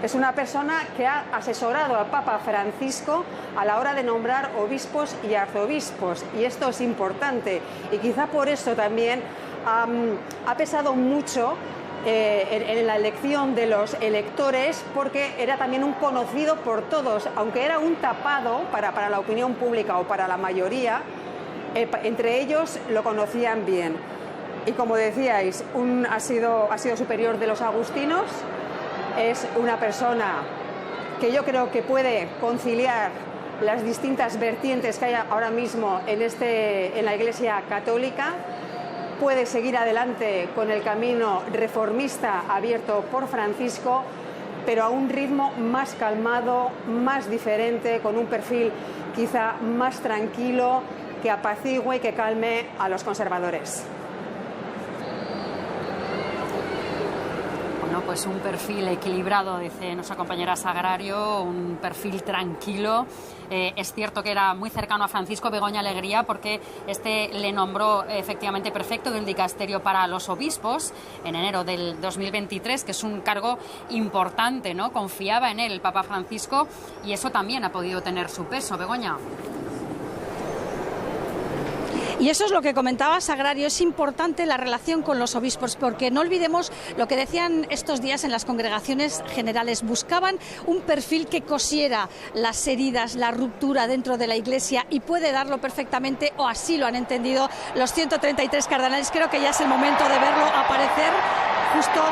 Es una persona que ha asesorado al Papa Francisco a la hora de nombrar obispos y arzobispos, y esto es importante, y quizá por eso también ha pesado mucho en la elección de los electores, porque era también un conocido por todos, aunque era un tapado para la opinión pública o para la mayoría, entre ellos lo conocían bien. Y como decíais, ha sido superior de los agustinos, es una persona que yo creo que puede conciliar las distintas vertientes que hay ahora mismo en la Iglesia Católica, puede seguir adelante con el camino reformista abierto por Francisco, pero a un ritmo más calmado, más diferente, con un perfil quizá más tranquilo, que apacigüe y que calme a los conservadores. Bueno, pues un perfil equilibrado, dice nuestra compañera Sagrario, un perfil tranquilo. Es cierto que era muy cercano a Francisco Begoña Alegría, porque este le nombró efectivamente prefecto del dicasterio para los obispos en enero del 2023, que es un cargo importante, ¿no? Confiaba en él el Papa Francisco y eso también ha podido tener su peso, Begoña. Y eso es lo que comentaba Sagrario, es importante la relación con los obispos, porque no olvidemos lo que decían estos días en las congregaciones generales, buscaban un perfil que cosiera las heridas, la ruptura dentro de la Iglesia, y puede darlo perfectamente, o así lo han entendido los 133 cardenales. Creo que ya es el momento de verlo aparecer justo.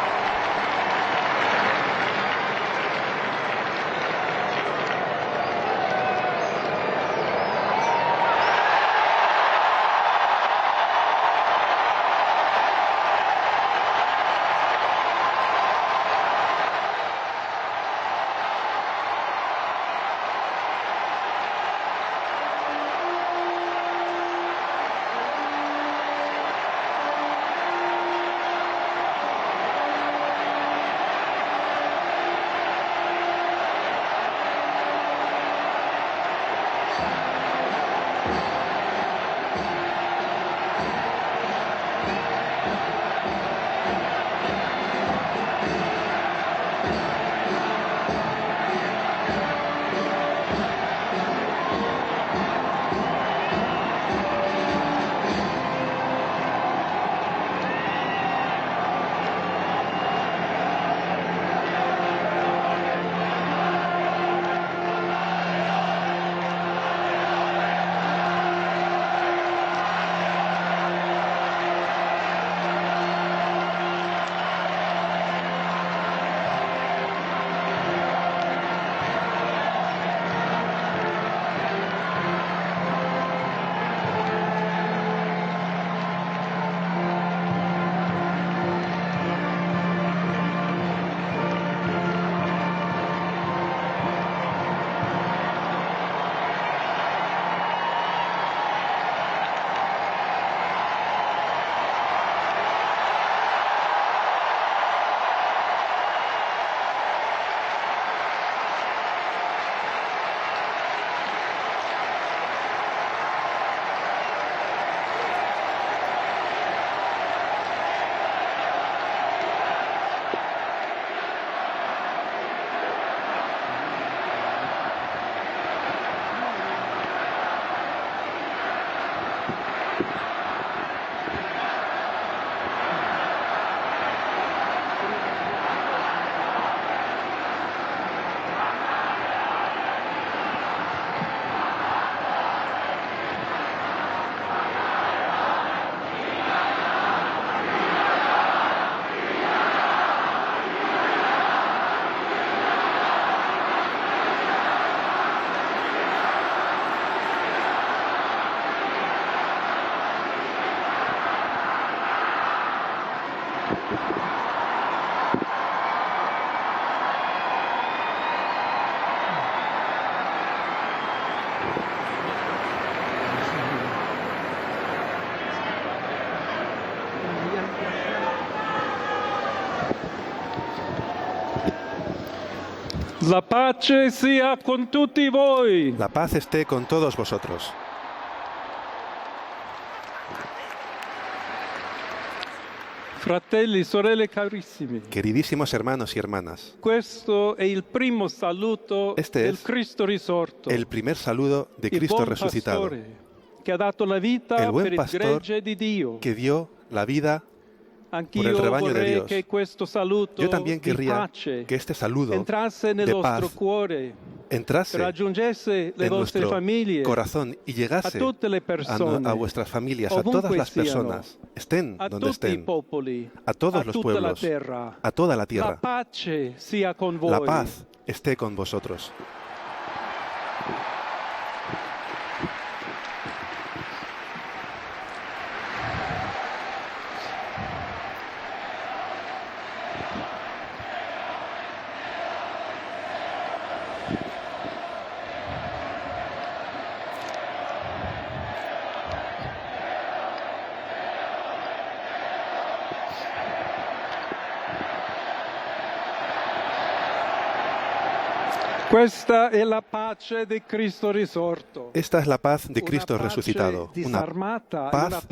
La pace sia con tutti voi. La paz esté con todos vosotros. Fratelli, sorelle carissimi. Queridísimos hermanos y hermanas. Questo è il primo saluto del Cristo risorto. El primer saludo de Cristo resucitado. Que ha dato la vita el buen per il pastor gregge di Dio. Que dio la vida por el rebaño de Dios. Yo también querría que este saludo de paz entrase en nuestro corazón y llegase a vuestras familias, a todas las personas, estén donde estén, a todos los pueblos, a toda la tierra. La paz esté con vosotros. Esta es la paz de Cristo risorto. Esta es la paz de Cristo resucitado. Una paz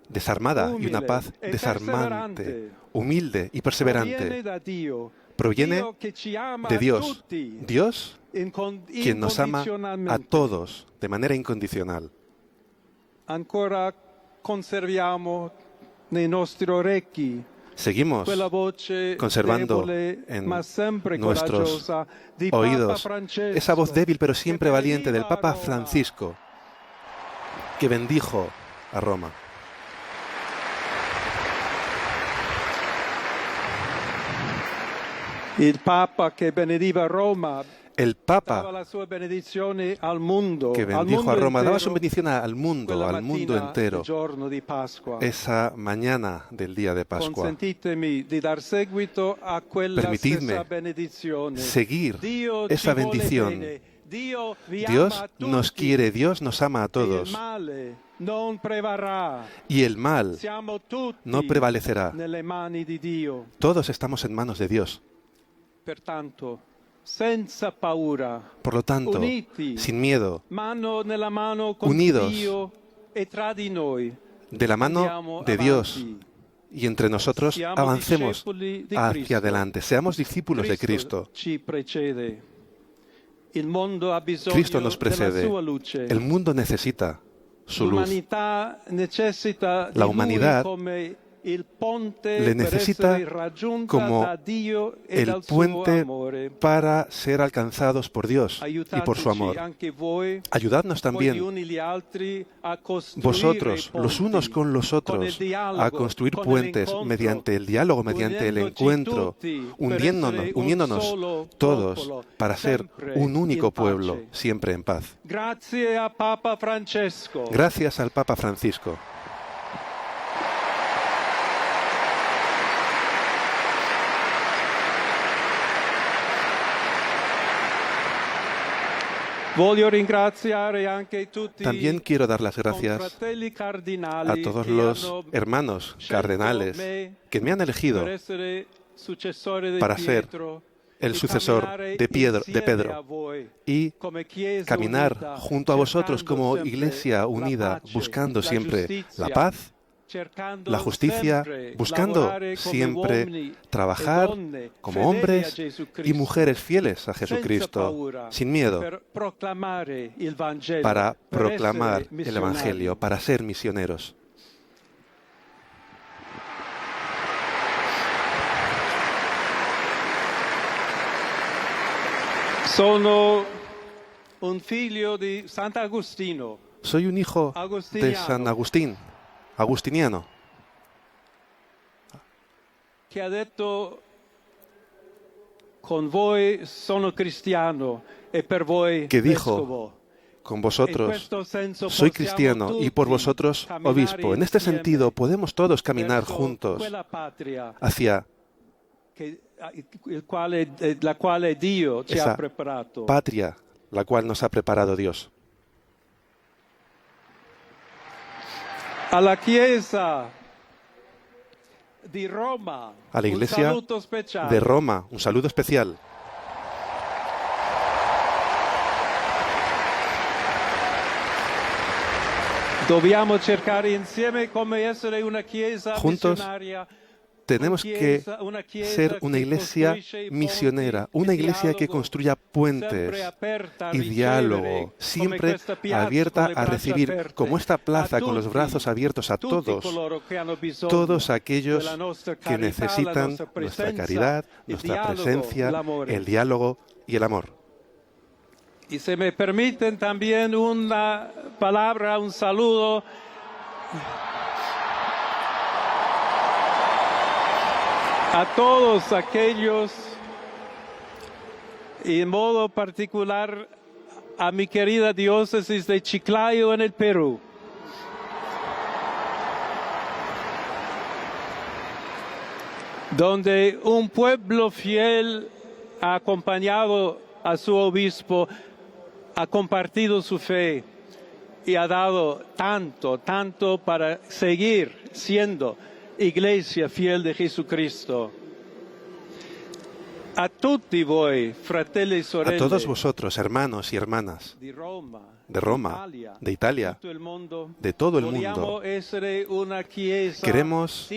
desarmada y una paz desarmante, humilde y perseverante. Proviene de Dios. Dios, quien nos ama a todos de manera incondicional. Ancora conserviamo nei nostri orecchi Seguimos conservando en nuestros oídos esa voz débil pero siempre valiente del Papa Francisco, que bendijo a Roma. Il Papa che benediva Roma. El Papa que bendijo a Roma daba su bendición al mundo entero, esa mañana del día de Pascua. Permitidme seguir esa bendición. Dios nos quiere, Dios nos ama a todos. Y el mal no prevalecerá. Todos estamos en manos de Dios. Por lo tanto, sin miedo, unidos de la mano de Dios y entre nosotros, avancemos hacia adelante. Seamos discípulos de Cristo. Cristo nos precede. El mundo necesita su luz. La humanidad le necesita como el puente para ser alcanzados por Dios y por su amor. Ayudadnos también vosotros, los unos con los otros, a construir puentes mediante el diálogo, mediante el encuentro, uniéndonos todos para ser un único pueblo, siempre en paz. Gracias al Papa Francisco. También quiero dar las gracias a todos los hermanos cardenales que me han elegido para ser el sucesor de Pedro y caminar junto a vosotros como Iglesia unida, buscando siempre la paz, la justicia, buscando siempre trabajar como hombres y mujeres fieles a Jesucristo, sin miedo, para proclamar el Evangelio, para ser misioneros. Sono un figlio di Sant'Agostino. Soy un hijo de San Agustín, agustiniano, que ha detto: con voi sono cristiano e per voi que dijo: vescovo. con vosotros soy cristiano y por vosotros obispo. En este sentido, podemos todos caminar juntos hacia la quale Dio ci esa ha preparato. patria, la cual nos ha preparado Dios. A la Chiesa di Roma, A la Iglesia un saluto speciale. de Roma, un saludo especial. Dobbiamo cercare insieme come essere una Chiesa Juntos missionaria Tenemos que ser una iglesia misionera, una iglesia que construya puentes y diálogo, siempre abierta a recibir, como esta plaza, con los brazos abiertos a todos aquellos que necesitan nuestra caridad, nuestra presencia, el diálogo y el amor. Y si me permiten también una palabra, un saludo a todos aquellos, y en modo particular a mi querida diócesis de Chiclayo en el Perú. Donde un pueblo fiel ha acompañado a su obispo, ha compartido su fe y ha dado tanto para seguir siendo Iglesia fiel de Jesucristo. A tutti voi, fratelli e sorelle, a todos vosotros, hermanos y hermanas de Roma, de Italia, de todo el mundo, queremos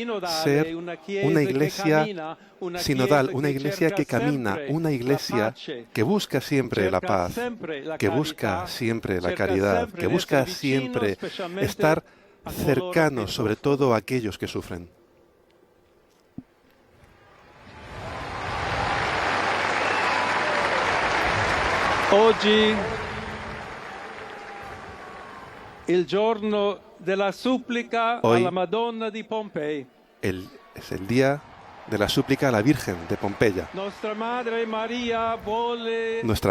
ser una iglesia sinodal, una iglesia que camina, una iglesia que busca siempre la paz, que busca siempre la caridad, que busca siempre estar cercanos, sobre todo a aquellos que sufren. Oggi il giorno della supplica alla Madonna di Pompei. Es el día de la súplica a la Virgen de Pompeya. Nuestra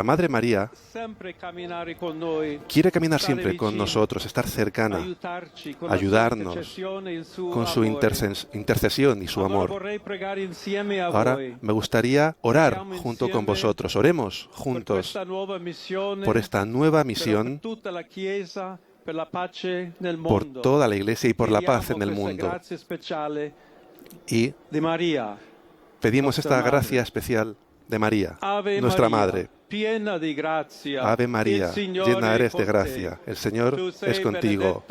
Madre María quiere caminar siempre con nosotros, estar cercana, ayudarnos con su intercesión y su amor. Ahora me gustaría orar junto con vosotros. Oremos juntos por esta nueva misión, por toda la Iglesia y por la paz en el mundo. Y pedimos esta gracia especial de María, nuestra Madre. Ave María, llena eres de gracia, el Señor es contigo.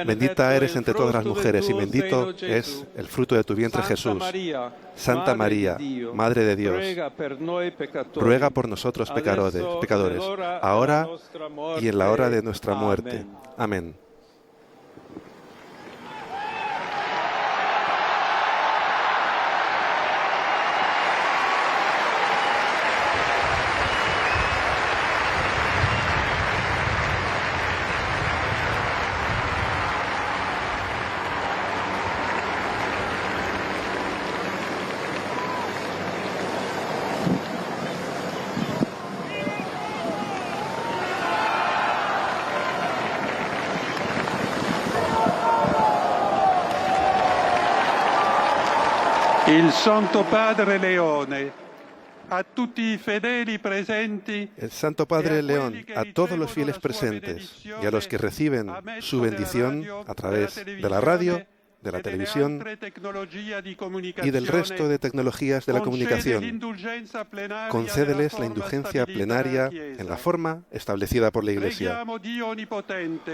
Bendita eres entre todas las mujeres y bendito es el fruto de tu vientre, Jesús. Santa María, Madre de Dios, ruega por nosotros pecadores, ahora y en la hora de nuestra muerte. Amén. Il Santo Padre Leone, a tutti i fedeli presenti, el Santo Padre León, a todos los fieles presentes y a los que reciben su bendición a través de la radio, de la televisión y del resto de tecnologías de la comunicación, concédeles la indulgencia plenaria en la forma establecida por la Iglesia.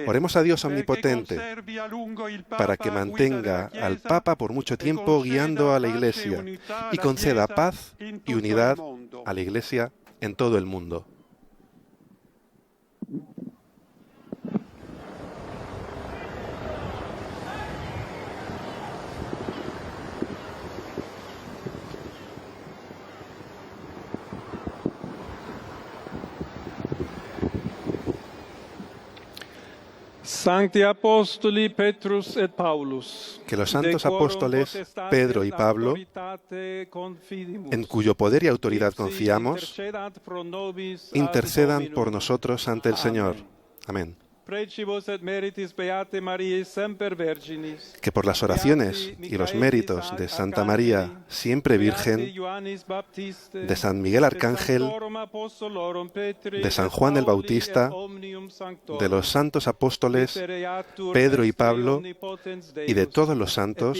Oremos a Dios Omnipotente para que mantenga al Papa por mucho tiempo guiando a la Iglesia y conceda paz y unidad a la Iglesia en todo el mundo. Sancti Apostoli Petrus et Paulus, que los santos apóstoles Pedro y Pablo, en cuyo poder y autoridad confiamos, intercedan por nosotros ante el Señor. Amén. Que por las oraciones y los méritos de Santa María, siempre Virgen, de San Miguel Arcángel, de San Juan el Bautista, de los santos apóstoles Pedro y Pablo y de todos los santos,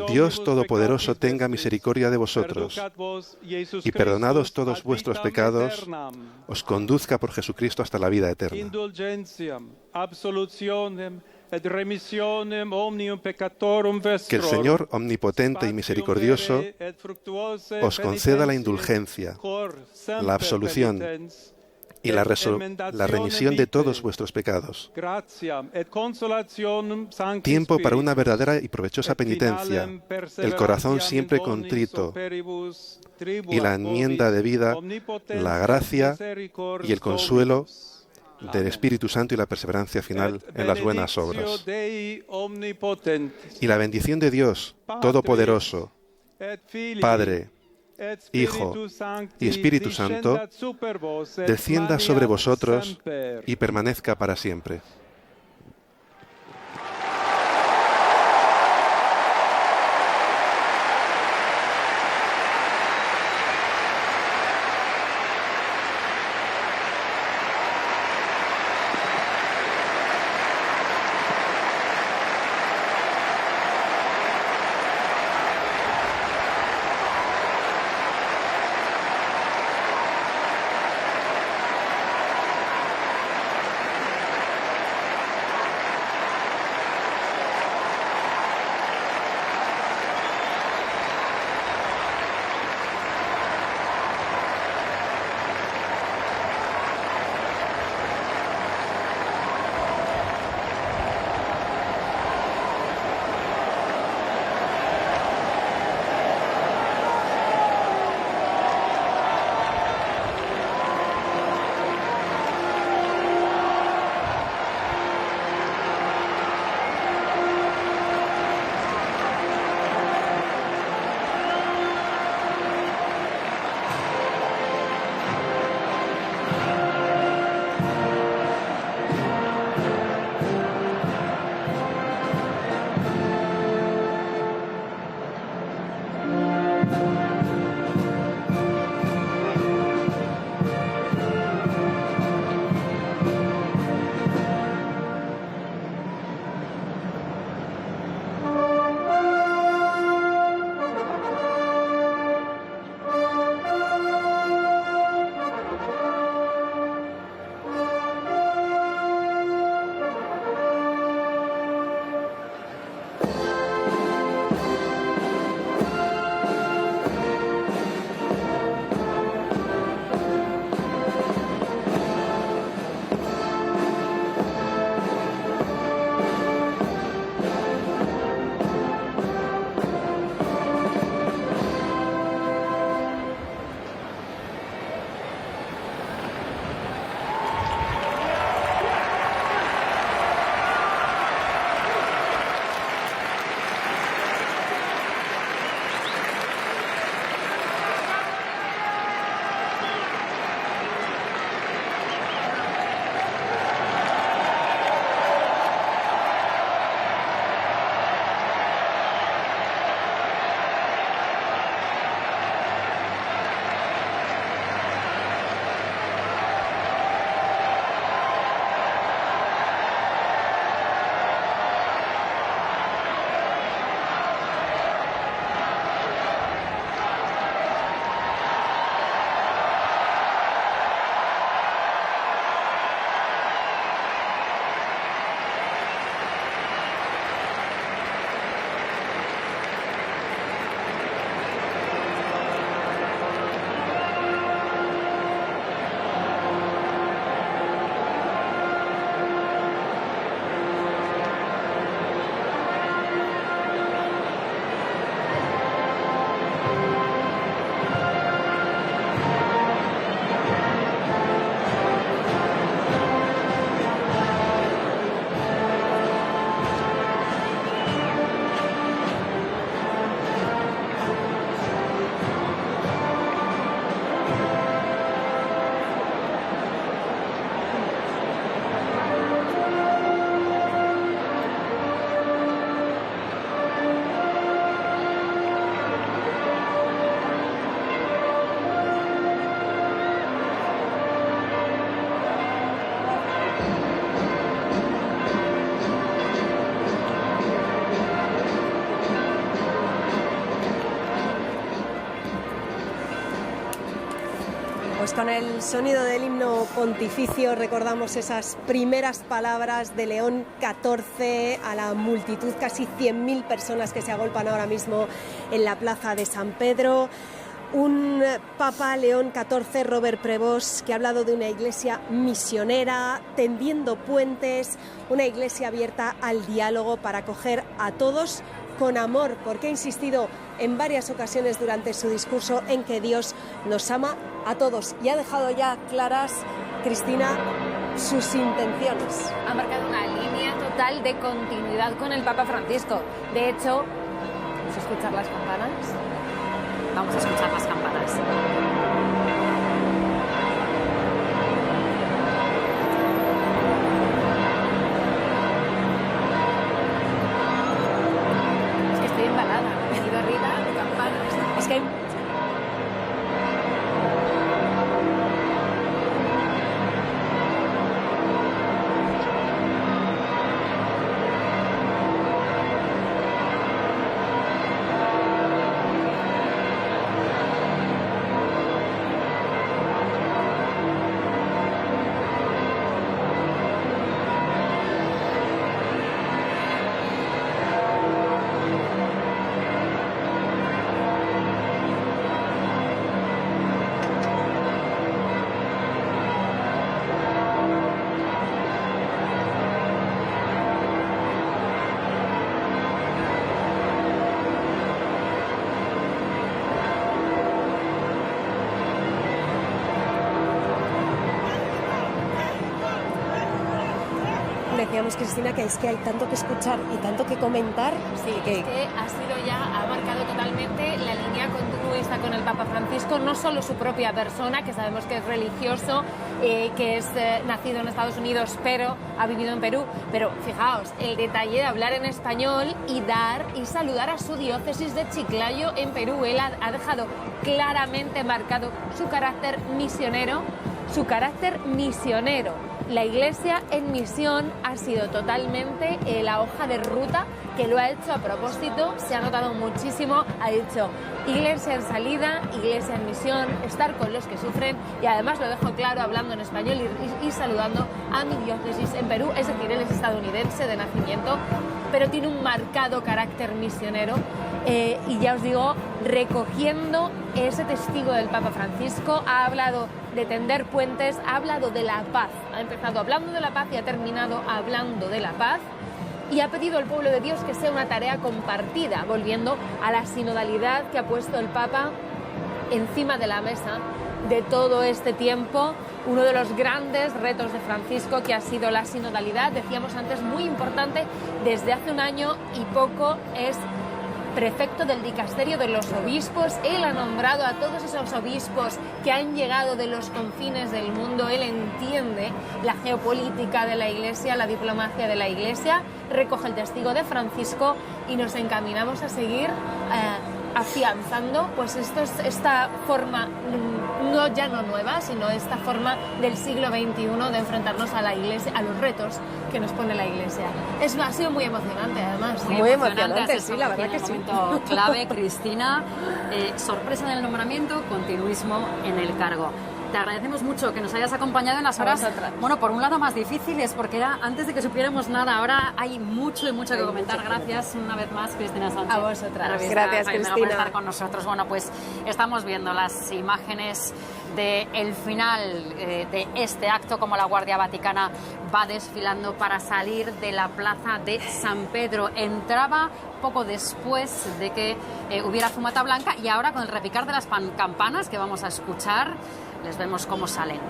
Dios Todopoderoso tenga misericordia de vosotros y perdonados todos vuestros pecados, os conduzca por Jesucristo hasta la vida eterna. Absolutionem Que el Señor omnipotente y misericordioso os conceda la indulgencia, la absolución y la remisión de todos vuestros pecados. Tiempo para una verdadera y provechosa penitencia, el corazón siempre contrito y la enmienda de vida, la gracia y el consuelo del Espíritu Santo y la perseverancia final en las buenas obras. Y la bendición de Dios Todopoderoso, Padre, Hijo y Espíritu Santo, descienda sobre vosotros y permanezca para siempre. con el sonido del himno pontificio recordamos esas primeras palabras de León XIV a la multitud, casi 100.000 personas que se agolpan ahora mismo en la plaza de San Pedro. Un Papa León XIV, Robert Prevost, que ha hablado de una iglesia misionera, tendiendo puentes, una iglesia abierta al diálogo para acoger a todos con amor, porque ha insistido en varias ocasiones durante su discurso en que Dios nos ama a todos y ha dejado ya claras, Cristina, sus intenciones. Ha marcado una línea total de continuidad con el Papa Francisco. De hecho, ¿vamos a escuchar las campanas? Vamos a escuchar las campanas. Es que decíamos, Cristina, que es que hay tanto que escuchar y tanto que comentar. Sí, que ha sido ya, ha marcado totalmente la línea continuista con el Papa Francisco, no solo su propia persona, que sabemos que es religioso, que es nacido en Estados Unidos, pero ha vivido en Perú, pero fijaos, el detalle de hablar en español y dar y saludar a su diócesis de Chiclayo en Perú. Él ha dejado claramente marcado su carácter misionero, La Iglesia en misión ha sido totalmente la hoja de ruta, que lo ha hecho a propósito, se ha notado muchísimo, ha dicho Iglesia en salida, Iglesia en misión, estar con los que sufren, y además lo dejo claro hablando en español y saludando a mi diócesis en Perú. Es decir, él es estadounidense de nacimiento, pero tiene un marcado carácter misionero, y ya os digo, recogiendo ese testigo del Papa Francisco, ha hablado de tender puentes, ha hablado de la paz, ha empezado hablando de la paz y ha terminado hablando de la paz, y ha pedido al pueblo de Dios que sea una tarea compartida, volviendo a la sinodalidad que ha puesto el Papa encima de la mesa de todo este tiempo. Uno de los grandes retos de Francisco, que ha sido la sinodalidad, decíamos antes, muy importante desde hace un año y poco, es prefecto del dicasterio de los obispos. Él ha nombrado a todos esos obispos que han llegado de los confines del mundo. Él entiende la geopolítica de la Iglesia, la diplomacia de la Iglesia, recoge el testigo de Francisco y nos encaminamos a seguir afianzando pues esta forma ya no nueva, sino esta forma del siglo XXI de enfrentarnos a la Iglesia, a los retos que nos pone la Iglesia. Ha sido muy emocionante, además. Muy emocionante, sí, la verdad que sí. Momento clave, Cristina. Sorpresa en el nombramiento, continuismo en el cargo. Te agradecemos mucho que nos hayas acompañado en las horas, bueno, por un lado más difíciles, porque era antes de que supiéramos nada. Ahora hay mucho que comentar. Gracias una vez más, Cristina Sánchez. A vosotras. Gracias, Cristina, por estar con nosotros. Bueno, pues estamos viendo las imágenes del final de este acto, como la Guardia Vaticana va desfilando para salir de la plaza de San Pedro. Entraba poco después de que hubiera fumata blanca, y ahora con el repicar de las campanas que vamos a escuchar, les vemos cómo salen.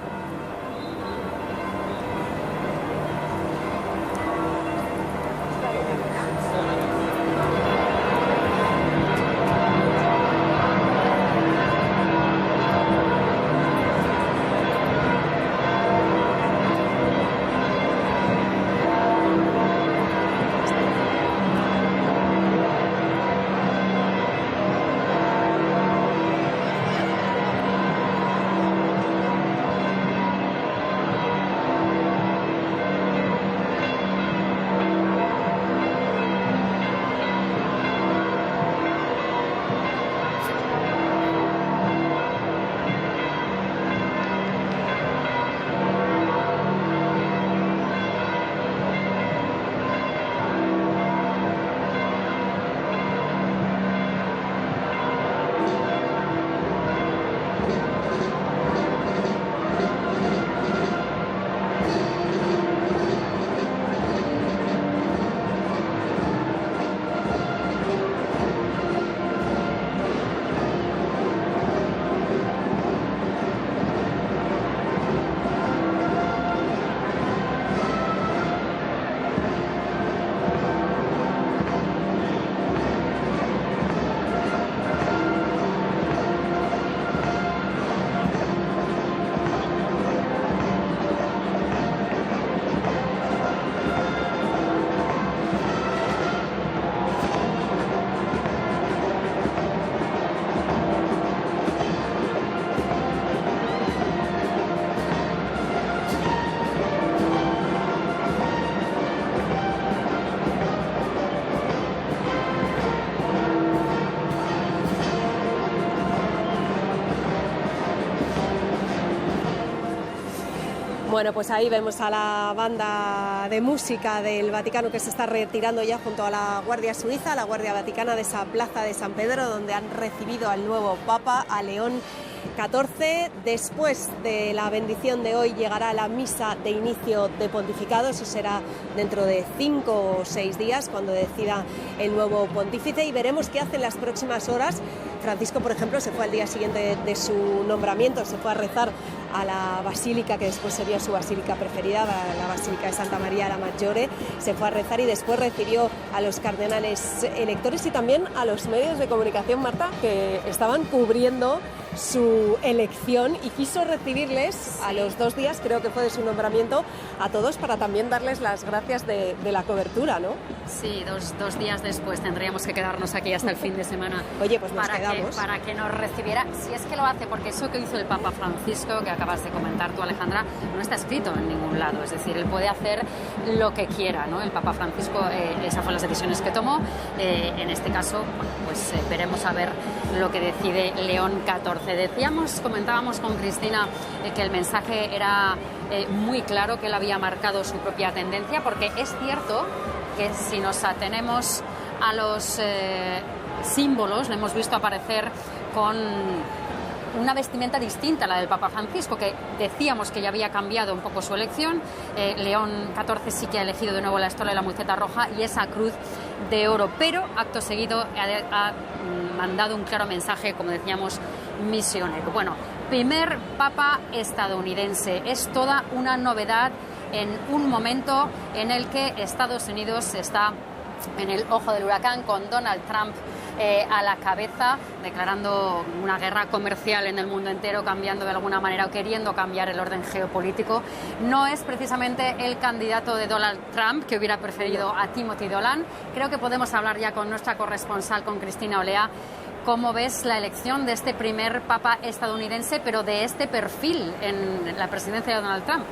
Bueno, pues ahí vemos a la banda de música del Vaticano que se está retirando ya junto a la Guardia Suiza, la Guardia Vaticana, de esa plaza de San Pedro, donde han recibido al nuevo Papa, a León XIV. Después de la bendición de hoy llegará la misa de inicio de pontificado. Eso será dentro de 5 o 6 días, cuando decida el nuevo pontífice, y veremos qué hace en las próximas horas. Francisco, por ejemplo, se fue al día siguiente de su nombramiento, se fue a rezar a la basílica, que después sería su basílica preferida, la Basílica de Santa María la Maggiore. Se fue a rezar y después recibió a los cardenales electores y también a los medios de comunicación, Marta, que estaban cubriendo su elección, y quiso recibirles a los 2 días, creo que fue de su nombramiento, a todos, para también darles las gracias de la cobertura, ¿no? Sí, dos días después tendríamos que quedarnos aquí hasta el fin de semana. Oye, pues nos quedamos. Para que nos recibiera, si es que lo hace, porque eso que hizo el Papa Francisco, que acabas de comentar tú, Alejandra, no está escrito en ningún lado. Es decir, él puede hacer lo que quiera, ¿no? El Papa Francisco, esas fueron las decisiones que tomó. En este caso, bueno, pues veremos a ver lo que decide León XIV. Comentábamos con Cristina que el mensaje era muy claro, que él había marcado su propia tendencia, porque es cierto que si nos atenemos a los símbolos, le hemos visto aparecer con una vestimenta distinta a la del Papa Francisco, que decíamos que ya había cambiado un poco su elección. León XIV sí que ha elegido de nuevo la estola de la Muceta Roja y esa cruz de oro, pero acto seguido ha mandado un claro mensaje, como decíamos, misionero. Bueno, primer Papa estadounidense, es toda una novedad en un momento en el que Estados Unidos está en el ojo del huracán, con Donald Trump a la cabeza, declarando una guerra comercial en el mundo entero, cambiando de alguna manera o queriendo cambiar el orden geopolítico. No es precisamente el candidato de Donald Trump, que hubiera preferido a Timothy Dolan. Creo que podemos hablar ya con nuestra corresponsal, con Cristina Olea. ¿Cómo ves la elección de este primer Papa estadounidense, pero de este perfil en la presidencia de Donald Trump?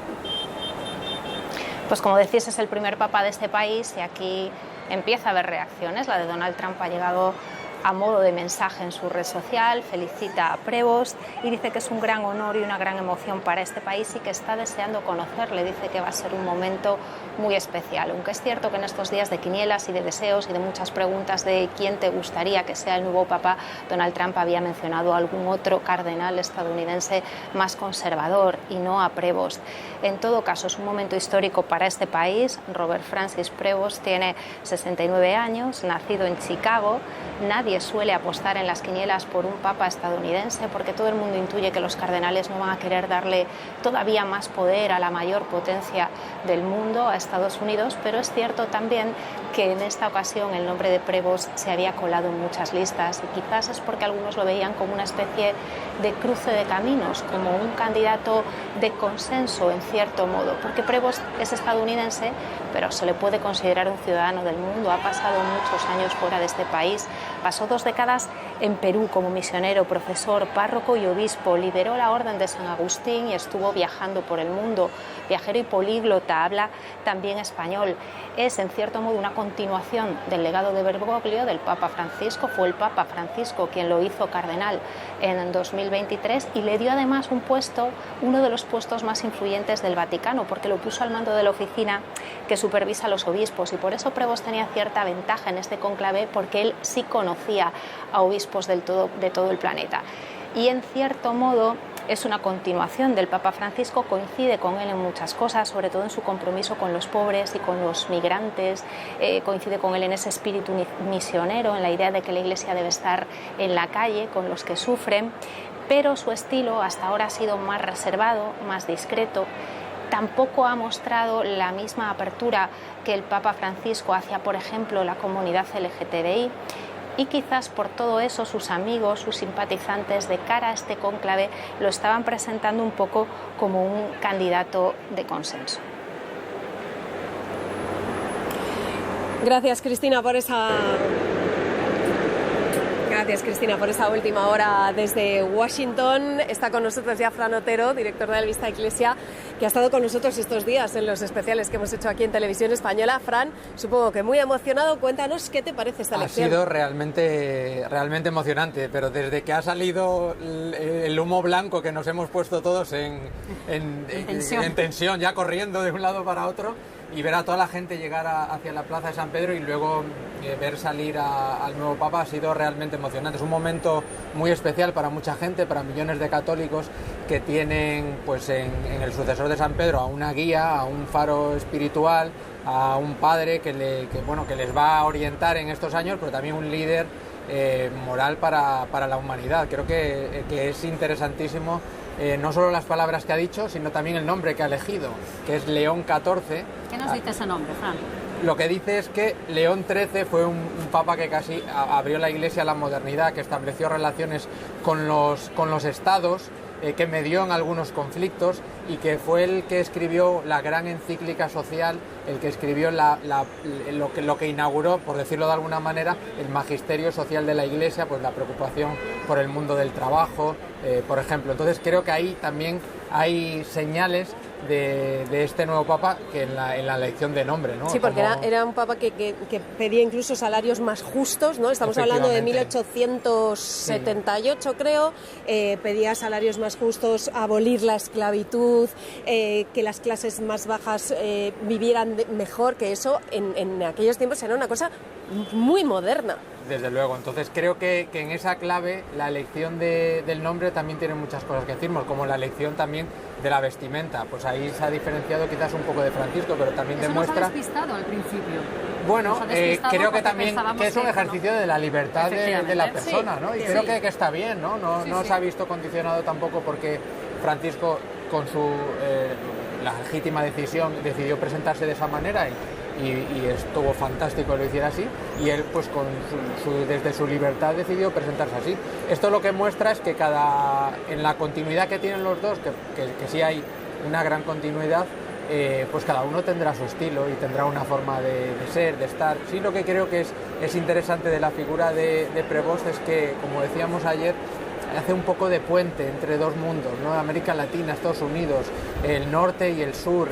Pues como decís, es el primer Papa de este país y aquí empieza a haber reacciones. La de Donald Trump ha llegado a modo de mensaje en su red social, felicita a Prevost y dice que es un gran honor y una gran emoción para este país y que está deseando conocerle. Dice que va a ser un momento muy especial, aunque es cierto que en estos días de quinielas y de deseos y de muchas preguntas de quién te gustaría que sea el nuevo Papa, Donald Trump había mencionado a algún otro cardenal estadounidense más conservador y no a Prevost. En todo caso, es un momento histórico para este país. Robert Francis Prevost tiene 69 años, nacido en Chicago. Nadie suele apostar en las quinielas por un papa estadounidense porque todo el mundo intuye que los cardenales no van a querer darle todavía más poder a la mayor potencia del mundo, a Estados Unidos, pero es cierto también que en esta ocasión el nombre de Prevost se había colado en muchas listas y quizás es porque algunos lo veían como una especie de cruce de caminos, como un candidato de consenso en cierto modo, porque Prevost es estadounidense, pero se le puede considerar un ciudadano del mundo, ha pasado muchos años fuera de este país, pasó 2 décadas en Perú como misionero, profesor, párroco y obispo, lideró la Orden de San Agustín y estuvo viajando por el mundo, viajero y políglota, habla también español. Es en cierto modo una continuación del legado de Bergoglio, del Papa Francisco. Fue el Papa Francisco quien lo hizo cardenal en 2023 y le dio además un puesto, uno de los puestos más influyentes del Vaticano, porque lo puso al mando de la oficina que supervisa a los obispos y por eso Prevost tenía cierta ventaja en este cónclave, porque él sí conocía a obispos de todo el planeta. Y en cierto modo es una continuación del Papa Francisco, coincide con él en muchas cosas, sobre todo en su compromiso con los pobres y con los migrantes, coincide con él en ese espíritu misionero, en la idea de que la Iglesia debe estar en la calle con los que sufren, pero su estilo hasta ahora ha sido más reservado, más discreto. Tampoco ha mostrado la misma apertura que el Papa Francisco hacia, por ejemplo, la comunidad LGTBI. Y quizás por todo eso sus amigos, sus simpatizantes de cara a este cónclave lo estaban presentando un poco como un candidato de consenso. Gracias, Cristina, por esa última hora desde Washington. Está con nosotros ya Fran Otero, director de la revista Iglesia, que ha estado con nosotros estos días en los especiales que hemos hecho aquí en Televisión Española. Fran, supongo que muy emocionado. Cuéntanos qué te parece esta elección. Ha sido realmente emocionante, pero desde que ha salido el humo blanco que nos hemos puesto todos en tensión, ya corriendo de un lado para otro, y ver a toda la gente llegar hacia la Plaza de San Pedro y luego ver salir al nuevo Papa ha sido realmente emocionante. Es un momento muy especial para mucha gente, para millones de católicos que tienen pues en el sucesor de San Pedro a una guía, a un faro espiritual, a un padre que les va a orientar en estos años, pero también un líder moral para la humanidad. Creo que es interesantísimo no solo las palabras que ha dicho, sino también el nombre que ha elegido, que es León XIV. ¿Qué nos dice ese nombre, Fran? Lo que dice es que León XIII fue un papa que casi abrió la Iglesia a la modernidad, que estableció relaciones con los estados, que medió en algunos conflictos y que fue el que escribió la gran encíclica social, el que escribió lo que inauguró, por decirlo de alguna manera, el magisterio social de la Iglesia, pues la preocupación por el mundo del trabajo, por ejemplo. Entonces creo que ahí también hay señales de este nuevo Papa que en la elección de nombre, ¿no? Sí, porque era un Papa que pedía incluso salarios más justos, ¿no? Estamos hablando de 1878, sí. Creo. Pedía salarios más justos, abolir la esclavitud, que las clases más bajas vivieran mejor, que eso en aquellos tiempos era una cosa muy moderna. Desde luego, entonces creo que en esa clave la elección del nombre también tiene muchas cosas que decirnos, como la elección también de la vestimenta. Pues ahí se ha diferenciado quizás un poco de Francisco, pero también eso demuestra... Nos ha despistado al principio. Bueno, creo que también que es un ejercicio de la libertad de la persona, ¿no? Y creo que está bien, ¿no? No se ha visto condicionado tampoco porque Francisco, con su la legítima decisión, decidió presentarse de esa manera y estuvo fantástico que lo hiciera así, y él pues desde su libertad decidió presentarse así. Esto lo que muestra es que en la continuidad que tienen los dos, que sí hay una gran continuidad, pues cada uno tendrá su estilo y tendrá una forma de ser, de estar. Sí, lo que creo que es interesante de la figura de Prevost es que, como decíamos ayer, hace un poco de puente entre dos mundos, ¿no? América Latina, Estados Unidos, el norte y el sur.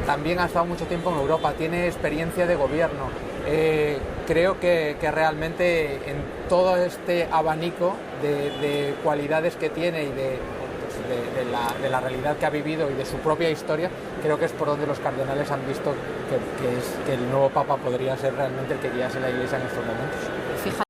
También ha estado mucho tiempo en Europa, tiene experiencia de gobierno. Creo que realmente en todo este abanico de cualidades que tiene y de la realidad que ha vivido y de su propia historia, creo que es por donde los cardenales han visto que el nuevo Papa podría ser realmente el que guiase la Iglesia en estos momentos.